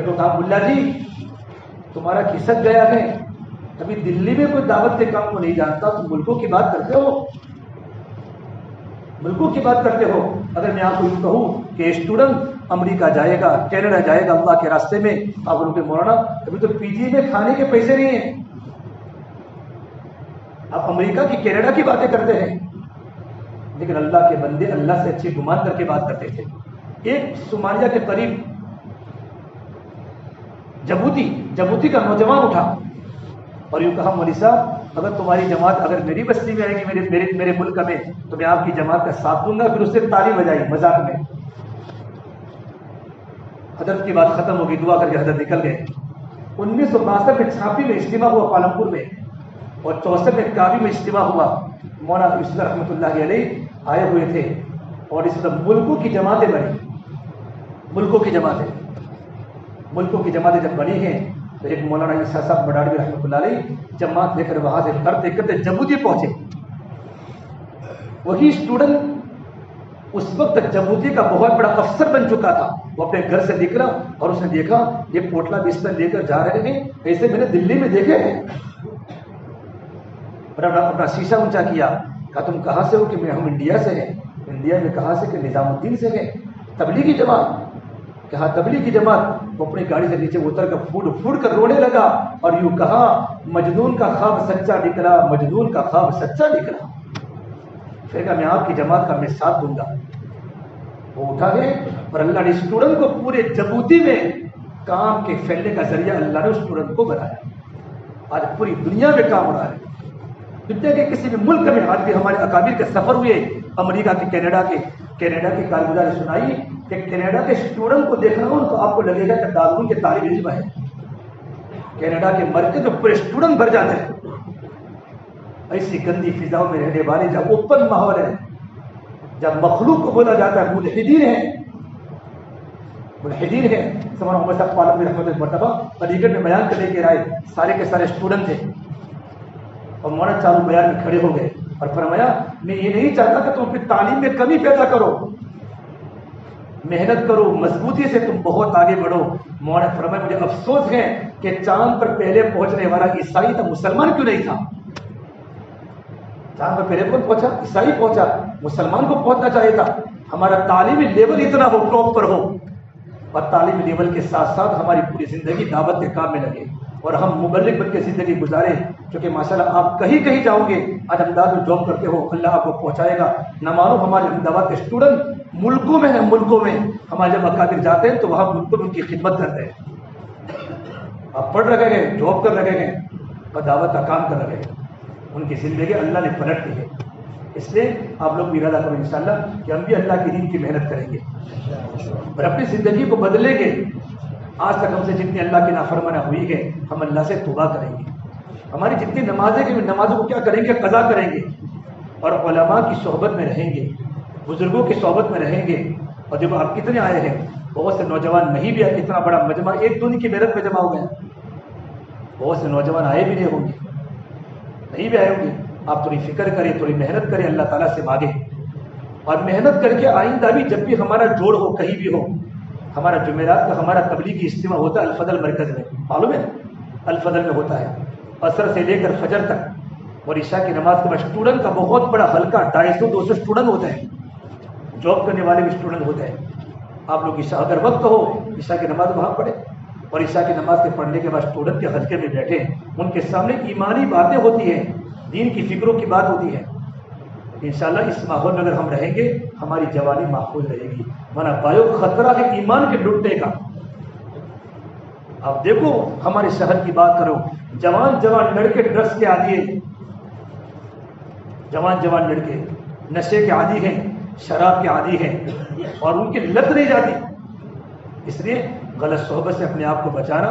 کہا ملا جی تمہارا کھسک گیا ہے، ابھی دلی میں کوئی دعوت کے کام کو نہیں جانتا، تم ملکوں کی بات کرتے ہو، ملکوں کی بات کرتے ہو۔ اگر میں آپ کو یہ کہوں کہ اسٹوڈنٹ امریکہ جائے گا، کینیڈا جائے گا اللہ کے راستے میں، آپ ان کے مولانا ابھی تو پی جی میں کھانے کے پیسے نہیں ہیں، آپ امریکہ کی کینیڈا کی باتیں کرتے ہیں، لیکن اللہ کے بندے اللہ سے اچھی گمان کر کے بات کرتے تھے۔ ایک صومالیہ کے قریب جبوتی کا نوجوان اٹھا اور یوں کہا مولوی صاحب اگر تمہاری جماعت اگر میری بستی میں آئے گی، میرے ملک میں، تو میں آپ کی جماعت کا ساتھ دوں گا۔ پھر اس سے تالی بجائی مذاق میں۔ حضرت کی بات ختم ہوگی، دعا کر کے حضرت نکل گئے۔ 1962 میں چھاپی میں اجتماع ہوا پالمپور میں، اور 64 میں کابی میں اجتماع ہوا۔ مولانا یوسف رحمۃ اللہ علیہ آئے ہوئے تھے، اور اس طرح ملکوں کی جماعتیں بنی، ملکوں کی جماعتیں جب بنی ہیں تو ایک مولانا عیسیٰ صاحب بڈاڑوی رحمۃ اللہ علیہ جماعت لے کر وہاں سے کرتے کرتے جمودی پہنچے۔ وہی اسٹوڈنٹ اس وقت جمودی کا بہت بڑا افسر بن چکا تھا، وہ اپنے گھر سے نکلا اور اس نے دیکھا یہ پوٹلا بستر لے کر جا رہے ہیں، ایسے میں نے دلی میں دیکھے ہیں، اور اپنا شیشہ اونچا کیا، کہا تم کہاں سے ہو؟ کہ ہم انڈیا سے ہیں۔ انڈیا میں کہاں سے؟ کہ نظام الدین سے ہیں۔ تبلیغی جماعت؟ کہا تبلیغی جماعت۔ وہ اپنی گاڑی سے نیچے اتر کر پھوٹ کر رونے لگا اور یوں کہا مجنون کا خواب سچا نکلا، مجنون کا خواب سچا نکلا۔ پھر کہا میں آپ کی جماعت کا میں ساتھ دوں گا۔ وہ اٹھا گئے اور اللہ نے اسٹوڈنٹ کو پورے جبوتی میں کام کے پھیلنے کا ذریعہ اللہ نے اسٹوڈنٹ کو بنایا۔ آج پوری دنیا میں کام ہو رہا ہے، دنیا کے کسی بھی ملک میں۔ آج بھی ہمارے اکابر کے سفر ہوئے امریکہ کے، کینیڈا کی کارگزاری سنائی کہ کینیڈا کے اسٹوڈنٹ کو دیکھنا ہو تو آپ کو لگے گا کہ دارالعلوم کے طالب علم ہے۔ کینیڈا کے مرکز میں پورے اسٹوڈنٹ بھر جاتے ہیں، ایسی گندی فضاؤں میں رہنے والے، جب اوپن ماحول ہے، جب مخلوق کو بولا جاتا ہے ملحدین ہیں۔ سمانا عمر صاحب پالوی رحمۃ اللہ مرتبہ علی گڑھ میں بیان کرنے کے آئے، سارے کے سارے اسٹوڈنٹ تھے، اور مولانا چالو بیان میں کھڑے ہو گئے اور فرمایا میں یہ نہیں چاہتا کہ تم اپنی تعلیم میں کمی پیدا کرو، محنت کرو، مضبوطی سے تم بہت آگے بڑھو۔ مولانا فرمایا مجھے افسوس ہے کہ چاند پر پہلے پہنچنے والا عیسائی تھا، مسلمان کیوں نہیں تھا؟ چاند پر پہلے کون پہنچا؟ عیسائی پہنچا، مسلمان کو پہنچنا چاہیے تھا۔ ہمارا تعلیمی لیول اتنا ہو، ٹاپ پر ہو، اور تعلیمی لیول کے ساتھ ساتھ ہماری پوری زندگی دعوت کے کام میں لگے اور ہم مبلغ بن کے زندگی گزاریں، کیونکہ ماشاءاللہ آپ کہیں جاؤ گے، آج احمدآباد میں جاب کرتے ہو، اللہ آپ کو پہنچائے گا۔ نہ مانو ہمارے احمدآباد کے اسٹوڈنٹ ملکوں میں ہمارے جب اکابر جاتے ہیں تو وہاں ملکوں میں ان کی خدمت کرتے ہیں۔ آپ پڑھ رکھے گئے، جاب کر رکھے گئے اور دعوت کا کام کر رکھے گئے، ان کی زندگی اللہ نے پلٹ دی ہے۔ اس لیے آپ لوگ بھی ارادہ کرو انشاءاللہ کہ ہم بھی اللہ کی دین کی محنت کریں گے اور اپنی زندگی کو بدلیں گے۔ آج تک ہم سے جتنی اللہ کی نافرمانی ہوئی ہے، ہم اللہ سے توبہ کریں گے۔ ہماری جتنی نمازیں کہ نمازوں کو کیا کریں گے؟ قضا کریں گے، اور علماء کی صحبت میں رہیں گے، بزرگوں کی صحبت میں رہیں گے۔ اور جب آپ کتنے آئے ہیں، بہت سے نوجوان نہیں بھی آئے، اتنا بڑا مجمع ایک دن کی محنت میں جمع ہو گئے، بہت سے نوجوان آئے بھی نہیں ہوں گے، نہیں بھی آئے ہوں گے۔ آپ تھوڑی فکر کریں، تھوڑی محنت کریں، اللہ تعالیٰ سے مانگیں، اور محنت کر کے آئندہ بھی جب بھی ہمارا جوڑ ہو، کہیں بھی ہو، ہمارا جمعرات کا ہمارا تبلیغی اجتماع ہوتا ہے الفضل مرکز میں، معلوم ہے الفضل میں ہوتا ہے، عصر سے لے کر فجر تک، اور عشاء کی نماز کے بعد اسٹوڈنٹ کا بہت بڑا حلقہ 250-200 اسٹوڈنٹ ہوتے ہیں، جاب کرنے والے بھی اسٹوڈنٹ ہوتے ہیں، آپ لوگ عشاء اگر وقت ہو عشاء کی نماز وہاں پڑھیں، اور عشاء کی نماز کے پڑھنے کے بعد اسٹوڈنٹ کے حلقے میں بیٹھے، ان کے سامنے ایمانی باتیں ہوتی ہیں، دین کی فکروں کی بات ہوتی ہے۔ انشاءاللہ اس ماحول میں اگر ہم رہیں گے ہماری جوانی محفوظ رہے گی، ورنہ بایو خطرہ ہے ایمان کے لٹنے کا۔ اب دیکھو ہمارے شہر کی بات کرو، جوان جوان لڑکے ڈرگس کے عادی ہیں، جوان جوان لڑکے نشے کے عادی ہیں، شراب کے عادی ہیں، اور ان کی لت نہیں جاتی۔ اس لیے غلط صحبت سے اپنے آپ کو بچانا،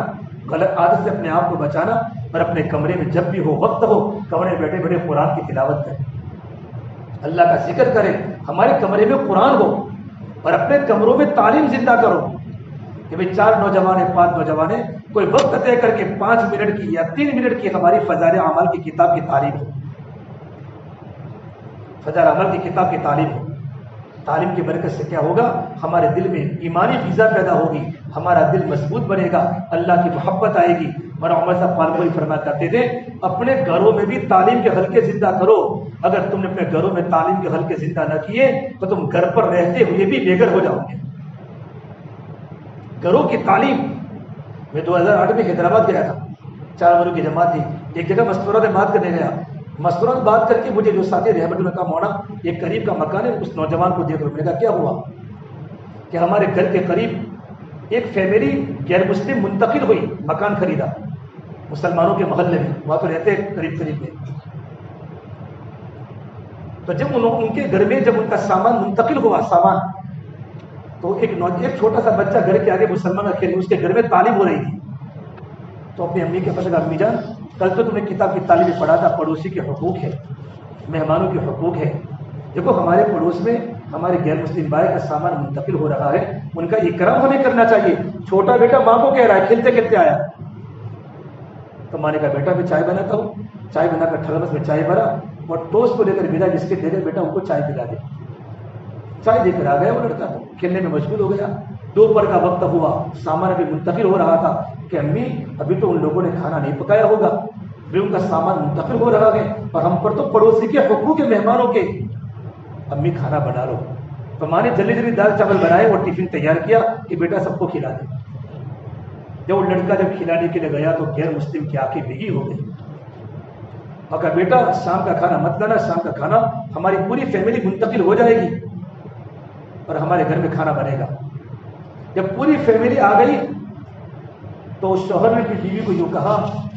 غلط عادت سے اپنے آپ کو بچانا، اور اپنے کمرے میں جب بھی ہو وقت ہو کمرے میں بیٹھے بیٹھے قرآن کی تلاوت کریں، اللہ کا ذکر کریں، ہمارے کمرے میں قرآن ہو، اور اپنے کمروں میں تعلیم زندہ کرو کہ بھائی 4 نوجوان ہیں 5 نوجوان ہیں، کوئی وقت طے کر کے 5 منٹ کی یا 3 منٹ کی ہماری فضائل اعمال کی کتاب کی تعلیم ہو، فضائل اعمال کی کتاب کی تعلیم ہو۔ تعلیم کی برکت سے کیا ہوگا؟ ہمارے دل میں ایمانی فضا پیدا ہوگی، ہمارا دل مضبوط بنے گا، اللہ کی محبت آئے گی۔ مولانا عمر صاحب پالپوری فرمایا کرتے تھے اپنے گھروں میں بھی تعلیم کے حلقے زندہ کرو، اگر تم نے اپنے گھروں میں تعلیم کے حلقے زندہ نہ کیے تو تم گھر پر رہتے ہوئے بھی بے گھر ہو جاؤ گے۔ گھروں کی تعلیم، میں 2008 میں حیدرآباد گیا تھا، 4 عمروں کی جماعت تھی، ایک جگہ مستورہ میں بات کرنے گیا، مستورہ میں بات کر کے مجھے جو ساتھی رحمت اللہ کا مونا ایک قریب کا مکان ہے، اس نوجوان کو دیکھ میں نے کہا کیا ہوا کہ ہمارے گھر کے قریب ایک فیملی غیر مسلم منتقل ہوئی، مکان خریدا مسلمانوں کے محلے میں، وہاں تو رہتے قریب قریب میں، تو جب ان کے گھر میں جب ان کا سامان منتقل ہوا سامان، تو ایک چھوٹا سا بچہ گھر کے آگے مسلمان کا کھیل، اس کے گھر میں تعلیم ہو رہی تھی، تو اپنی امی کے پاس کہا امی جان کل تو تمہیں کتاب کی تعلیم پڑھا تھا، پڑوسی کے حقوق ہے، مہمانوں کے حقوق ہے، دیکھو ہمارے پڑوس میں ہمارے غیر مسلم بھائی کا سامان منتقل ہو رہا ہے، ان کا اکرام ہمیں کرنا چاہیے۔ چھوٹا بیٹا ماں کو کہہ رہا ہے، کھیلتے کھیلتے آیا، تو ماں نے کہا بیٹا میں چائے بناتا ہوں، چائے بنا کر تھرمس میں چائے بھرا اور ٹوسٹ کو لے کر بنا بسکٹ دے کر بیٹا ان کو چائے پلا دے، چائے دے کر آ گیا، وہ لڑکا کھیلنے میں مشغول ہو گیا۔ دوپہر کا وقت ہوا، سامان ابھی منتقل ہو رہا تھا کہ امی ابھی تو ان لوگوں نے کھانا نہیں پکایا ہوگا، ابھی ان کا سامان منتقل ہو رہا ہے، اور ہم پر تو پڑوسی کے حقوق کے مہمانوں کے، امی کھانا بنا لو۔ تو ماں نے جلدی جلدی دال چاول بنائے اور ٹفن تیار کیا کہ بیٹا سب کو کھلا دے۔ جب وہ لڑکا جب کھلانے کے لیے گیا تو غیر مسلم کی آنکھیں بھیگی ہو گئی، اور کہا بیٹا شام کا کھانا مت لانا، شام کا کھانا ہماری پوری فیملی منتقل ہو جائے گی اور ہمارے گھر میں کھانا بنے گا۔ جب پوری فیملی آ گئی تو شوہر نے بیوی کو یوں کہا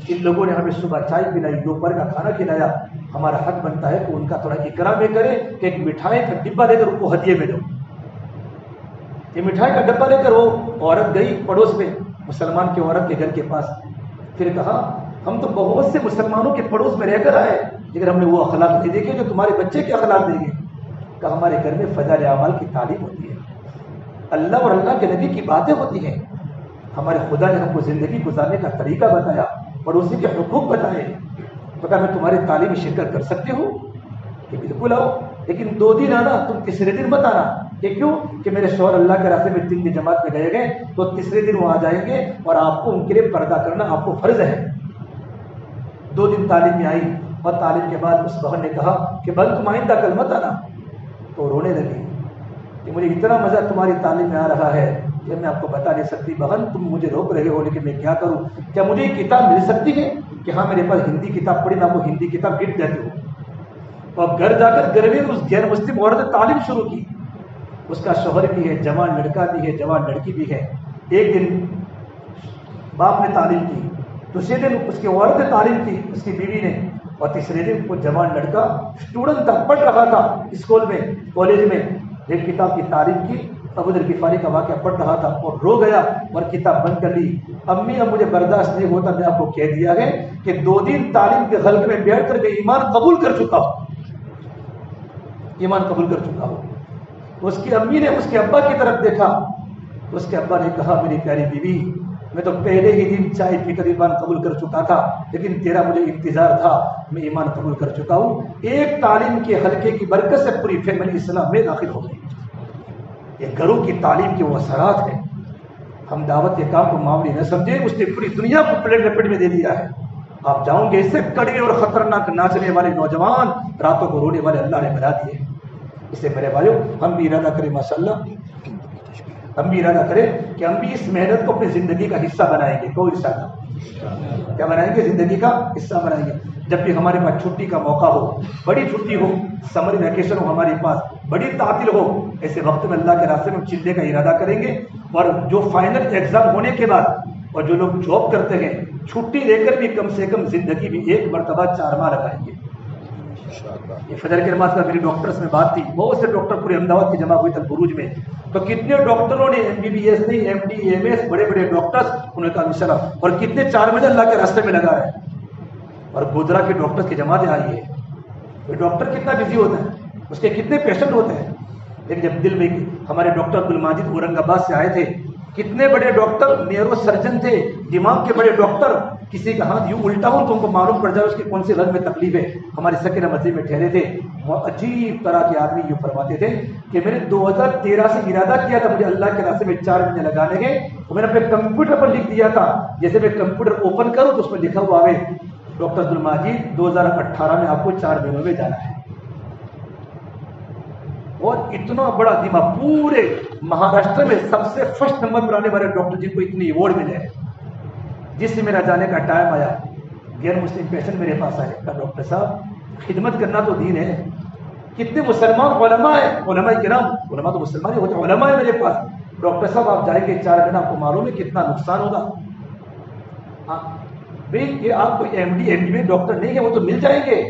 ان لوگوں نے ہمیں صبح چائے پلائی، دوپہر کا کھانا کھلایا، ہمارا حق بنتا ہے کہ ان کا تھوڑا اکرام بھی کرے، کہ ایک مٹھائی کا ڈبہ لے کر ان کو ہدیے میں دو۔ یہ مٹھائی کا ڈبہ لے کر وہ عورت گئی پڑوس میں مسلمان کی عورت کے گھر کے پاس، پھر کہا ہم تو بہت سے مسلمانوں کے پڑوس میں رہ کر آئے لیکن ہم نے وہ اخلاق نہیں دیکھے جو تمہارے بچے کے اخلاق دیں گے۔ کہا ہمارے گھر میں فضائل اعمال کی تعلیم ہوتی ہے، اللہ اور اللہ کے نبی کی باتیں ہوتی ہیں، ہمارے خدا نے ہم کو زندگی گزارنے کا طریقہ بتایا، پڑوسی کے حقوق بتائے۔ تو کہا میں تمہاری تعلیم میں شرکت کر سکتی ہوں کہ بالکل آؤ، لیکن 2 دن آنا، تم تیسرے دن مت آنا۔ کہ کیوں؟ کہ میرے شوہر اللہ کے راستے میں 3 دن جماعت میں گئے تو تیسرے دن وہ آ جائیں گے اور آپ کو ان کے لیے پردہ کرنا آپ کو فرض ہے۔ 2 دن تعلیم میں آئی اور تعلیم کے بعد اس بہن نے کہا کہ بہن تم آئندہ کل مت آنا، تو رونے لگی کہ مجھے اتنا مزہ تمہاری تعلیم میں آ رہا ہے کہ میں آپ کو بتا نہیں سکتی، بہن تم مجھے روک رہے ہو لیکن میں کیا کروں، کیا مجھے یہ کتاب مل سکتی ہے؟ کہ ہاں میرے پاس ہندی کتاب پڑھی، میں آپ کو ہندی کتاب گفٹ دیتی ہوں۔ تو اب گھر جا کر گھر میں اس غیر مسلم عورت نے تعلیم شروع کی، اس کا شوہر بھی ہے، جوان لڑکا بھی ہے، جوان لڑکی بھی ہے۔ ایک دن باپ نے تعلیم کی، دوسرے دن اس کی عورت نے تعلیم کی، اس کی بیوی نے، اور تیسرے دن وہ جوان لڑکا اسٹوڈنٹ تھا، پڑھ رہا تھا اسکول میں کالج میں، ایک کتاب کی تعلیم کی، ابو ذر غفاری کا واقعہ پڑھ رہا تھا اور رو گیا اور کتاب بند کر لی۔ امی اب مجھے برداشت نہیں ہوتا، میں آپ کو کہہ دیا ہے کہ 2 دن تعلیم کے حلقے میں بیٹھ کر میں ایمان قبول کر چکا ہوں، ایمان قبول کر چکا ہوں۔ اس کی امی نے اس کے ابا کی طرف دیکھا تو اس کے ابا نے کہا میری پیاری بیوی میں تو پہلے ہی دن چائے پی کر ایمان قبول کر چکا تھا، لیکن تیرا مجھے انتظار تھا، میں ایمان قبول کر چکا ہوں۔ ایک تعلیم کے حلقے کی برکت سے پوری فیملی اسلام میں داخل ہو گئی۔ یہ گھروں کی تعلیم کے وہ اثرات ہیں۔ ہم دعوت کے کام کو معمولی نہ سمجھیں، اس نے پوری دنیا کو پلیٹ لپیٹ میں دے دیا ہے۔ آپ جاؤں گے اس سے کڑوے اور خطرناک ناچنے والے نوجوان، راتوں کو رونے والے اللہ نے بنا دیے۔ اس سے میرے بھائیوں ہم بھی ارادہ کریں ماشاءاللہ ہم بھی ارادہ کریں کہ ہم بھی اس محنت کو اپنی زندگی کا حصہ بنائیں گے. کوئی ارادہ کیا بنائیں گے؟ زندگی کا حصہ بنائیں گے. جب بھی ہمارے پاس چھٹی کا موقع ہو، بڑی چھٹی ہو، سمر ویکیشن ہو ہمارے پاس، بڑی تعطیل ہو، ایسے وقت میں اللہ کے راستے میں چلنے کا ارادہ کریں گے. اور جو فائنل ایگزام ہونے کے بعد اور جو لوگ جاب کرتے ہیں چھٹی لے کر بھی کم سے کم زندگی میں ایک مرتبہ 4 ماہ لگائیں گے. یہ فجر کے نماز کا میری ڈاکٹرز میں بات تھی، بہت سے ڈاکٹر پورے احمدآباد کی جمع ہوئی تھے بروج میں. تو کتنے ڈاکٹروں نے MBBS نہیں MD MS بڑے بڑے ڈاکٹرز انہوں نے کہا انشاءاللہ، اور کتنے 4 مہینے اللہ کے راستے میں لگا ہے. اور گودرا کے ڈاکٹرز کی جماعتیں آئی ہے. یہ ڈاکٹر کتنا بزی ہوتا ہے، اس کے کتنے پیشنٹ ہوتے ہیں. لیکن جب دل میں ہمارے ڈاکٹر عبدالماجد اورنگ آباد سے آئے تھے، کتنے بڑے ڈاکٹر، نیورو سرجن تھے، دماغ کے بڑے ڈاکٹر. کسی کا ہاتھ یوں الٹا ہو تو ان کو معلوم پڑ جائے اس کی کون سی رگ میں تکلیف ہے. ہمارے سکینہ مسجد میں ٹھہرے تھے، عجیب طرح کے آدمی یوں فرماتے تھے کہ میں نے 2013 سے ارادہ کیا تھا مجھے اللہ کے راستے میں 4 مہینے لگانے کے. میں نے اپنے کمپیوٹر پر لکھ دیا تھا، جیسے میں کمپیوٹر اوپن کروں تو اس میں لکھا ہوا ہے ڈاکٹر عبدالمجید 2018 میں آپ کو 4 مہینوں میں جانا ہے. اور اتنا بڑا دماغ، پورے مہاراشٹر میں سب سے فرسٹ نمبر پر آنے والے ڈاکٹر جن کو اتنی ایوارڈ ملے ہیں. جس سے میرا جانے کا ٹائم آیا، غیر مسلم پیشنٹ میرے پاس آئے، کہا ڈاکٹر صاحب خدمت کرنا تو دین ہے. کتنے مسلمان علماء ہیں، علماء کرام، علماء تو مسلمان ہی ہوتے ہیں، علماء ہیں میرے پاس. ڈاکٹر صاحب آپ جائیں گے 4 مہینہ، آپ کو معلوم ہے کتنا نقصان ہوگا. بھائی یہ آپ کوئی MD MBBS ڈاکٹر نہیں ہے، وہ تو مل جائیں گے.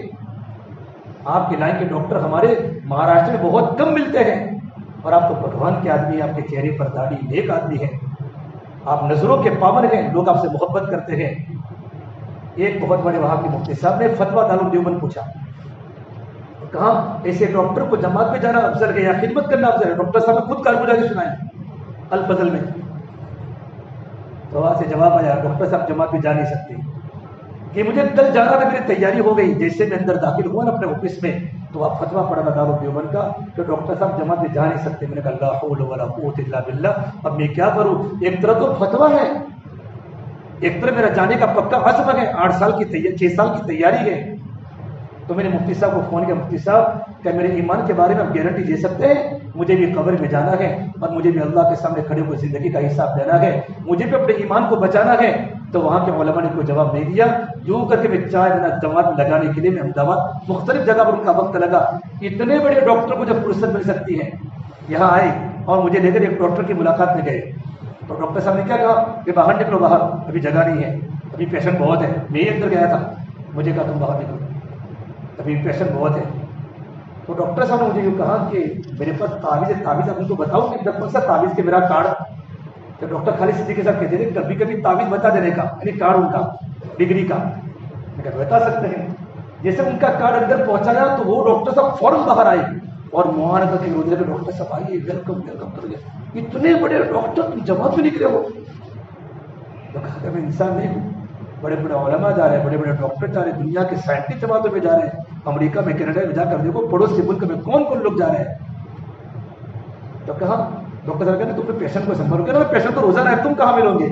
آپ کے لائن کے ڈاکٹر ہمارے مہاراشٹر میں بہت کم ملتے ہیں. اور آپ تو بھگوان کے آدمی ہیں، آپ کے چہرے پر داڑھی، نیک آدمی ہیں، آپ نظروں کے پابند ہیں، لوگ آپ سے محبت کرتے ہیں. ایک بہت بڑے وہاں کے مفتی صاحب نے فتویٰ دارالعلوم دیوبند پوچھا، کہاں ایسے ڈاکٹر کو جماعت میں جانا افضل ہے یا خدمت کرنا افضل ہے؟ ڈاکٹر صاحب نے خود کارگزاری سنائی الفضل میں. تو وہاں سے جواب آیا ڈاکٹر صاحب جماعت میں جا نہیں سکتے. کہ مجھے کل جانا تھا، میری تیاری ہو گئی، جیسے میں اندر داخل ہوا نا اپنے آفس میں تو وہاں فتویٰ پڑھا دارالعلوم دیوبند کا کہ ڈاکٹر صاحب جماعت میں جا نہیں سکتے. میں نے کہا لا حول ولا قوت الا باللہ، اب میں کیا کروں؟ ایک طرف تو فتویٰ ہے، ایک طرف میرا جانے کا پکا عزم ہے، 8 سال کی 6 سال کی تیاری ہے. تو میں نے مفتی صاحب کو فون کیا، مفتی صاحب کیا میرے ایمان کے بارے میں آپ گارنٹی دے سکتے ہیں؟ مجھے بھی قبر میں جانا ہے اور مجھے بھی اللہ کے سامنے کھڑے ہوئے زندگی کا حساب دینا ہے، مجھے بھی اپنے ایمان کو بچانا ہے. تو وہاں کے علماء نے کوئی جواب نہیں دیا. یوں کر کے میں 4 مہینہ جماعت لگانے کے لیے میں احمدآباد مختلف جگہ پر ان کا وقت لگا. اتنے بڑے ڈاکٹر کو جب فرصت مل سکتی ہے، یہاں آئے اور مجھے لے کر ایک ڈاکٹر کی ملاقات میں گئے. تو ڈاکٹر صاحب نے کیا کہا کہ باہر نکلو، باہر ابھی جگہ نہیں ہے، ابھی پیشنٹ بہت ہے. میں ہی اندر گیا تھا، مجھے کہا تم باہر نکلو، ابھی پیشنٹ بہت ہے. تو ڈاکٹر صاحب نے مجھے یہ کہا کہ میرے پاس تعویذ آپ ان کو بتاؤ کہ کون سا تعویذ کے میرا کارڈ. تو ڈاکٹر خالد صدیقی صاحب کہتے تھے کبھی کبھی تعویذ بتا دینے کا، یعنی کارڈ ان کا ڈگری کا. میں کہا بتا سکتے ہیں. جیسے ان کا کارڈ اندر پہنچایا تو وہ ڈاکٹر صاحب فوراً باہر آئے اور معاہدہ کے روزے میں ڈاکٹر صاحب آئیے، ویلکم ویلکم کر گئے. اتنے بڑے ڈاکٹر تم جماعت میں نکلے ہو؟ تو کہا کہ میں انسان نہیں ہوں. بڑے بڑے علماء جا رہے ہیں، بڑے بڑے ڈاکٹر جا رہے ہیں، دنیا کے سائنٹسٹ جماعتوں میں جا رہے ہیں. امریکہ میں، کینیڈا میں جا کر دیکھو پڑوسی ملک میں کون کون لوگ جا رہے ہیں. تو کہا ڈاکٹر صاحب کہتے تم نے پیشنٹ کو سنبھالو. کہ پیشنٹ تو روزانہ ہے، تم کہاں ملو گے؟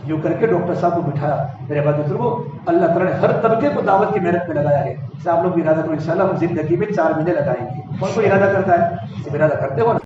یوں کر کے ڈاکٹر صاحب کو بٹھایا. میرے بعد بزرگوں، اللہ تعالیٰ نے ہر طبقے کو دعوت کی محنت میں لگایا ہے. آپ لوگ بھی ارادہ کرو، انشاءاللہ ہم زندگی میں 4 مہینے لگائیں گے. کون کوئی ارادہ کرتا ہے؟ ارادہ کرتے ہو نا.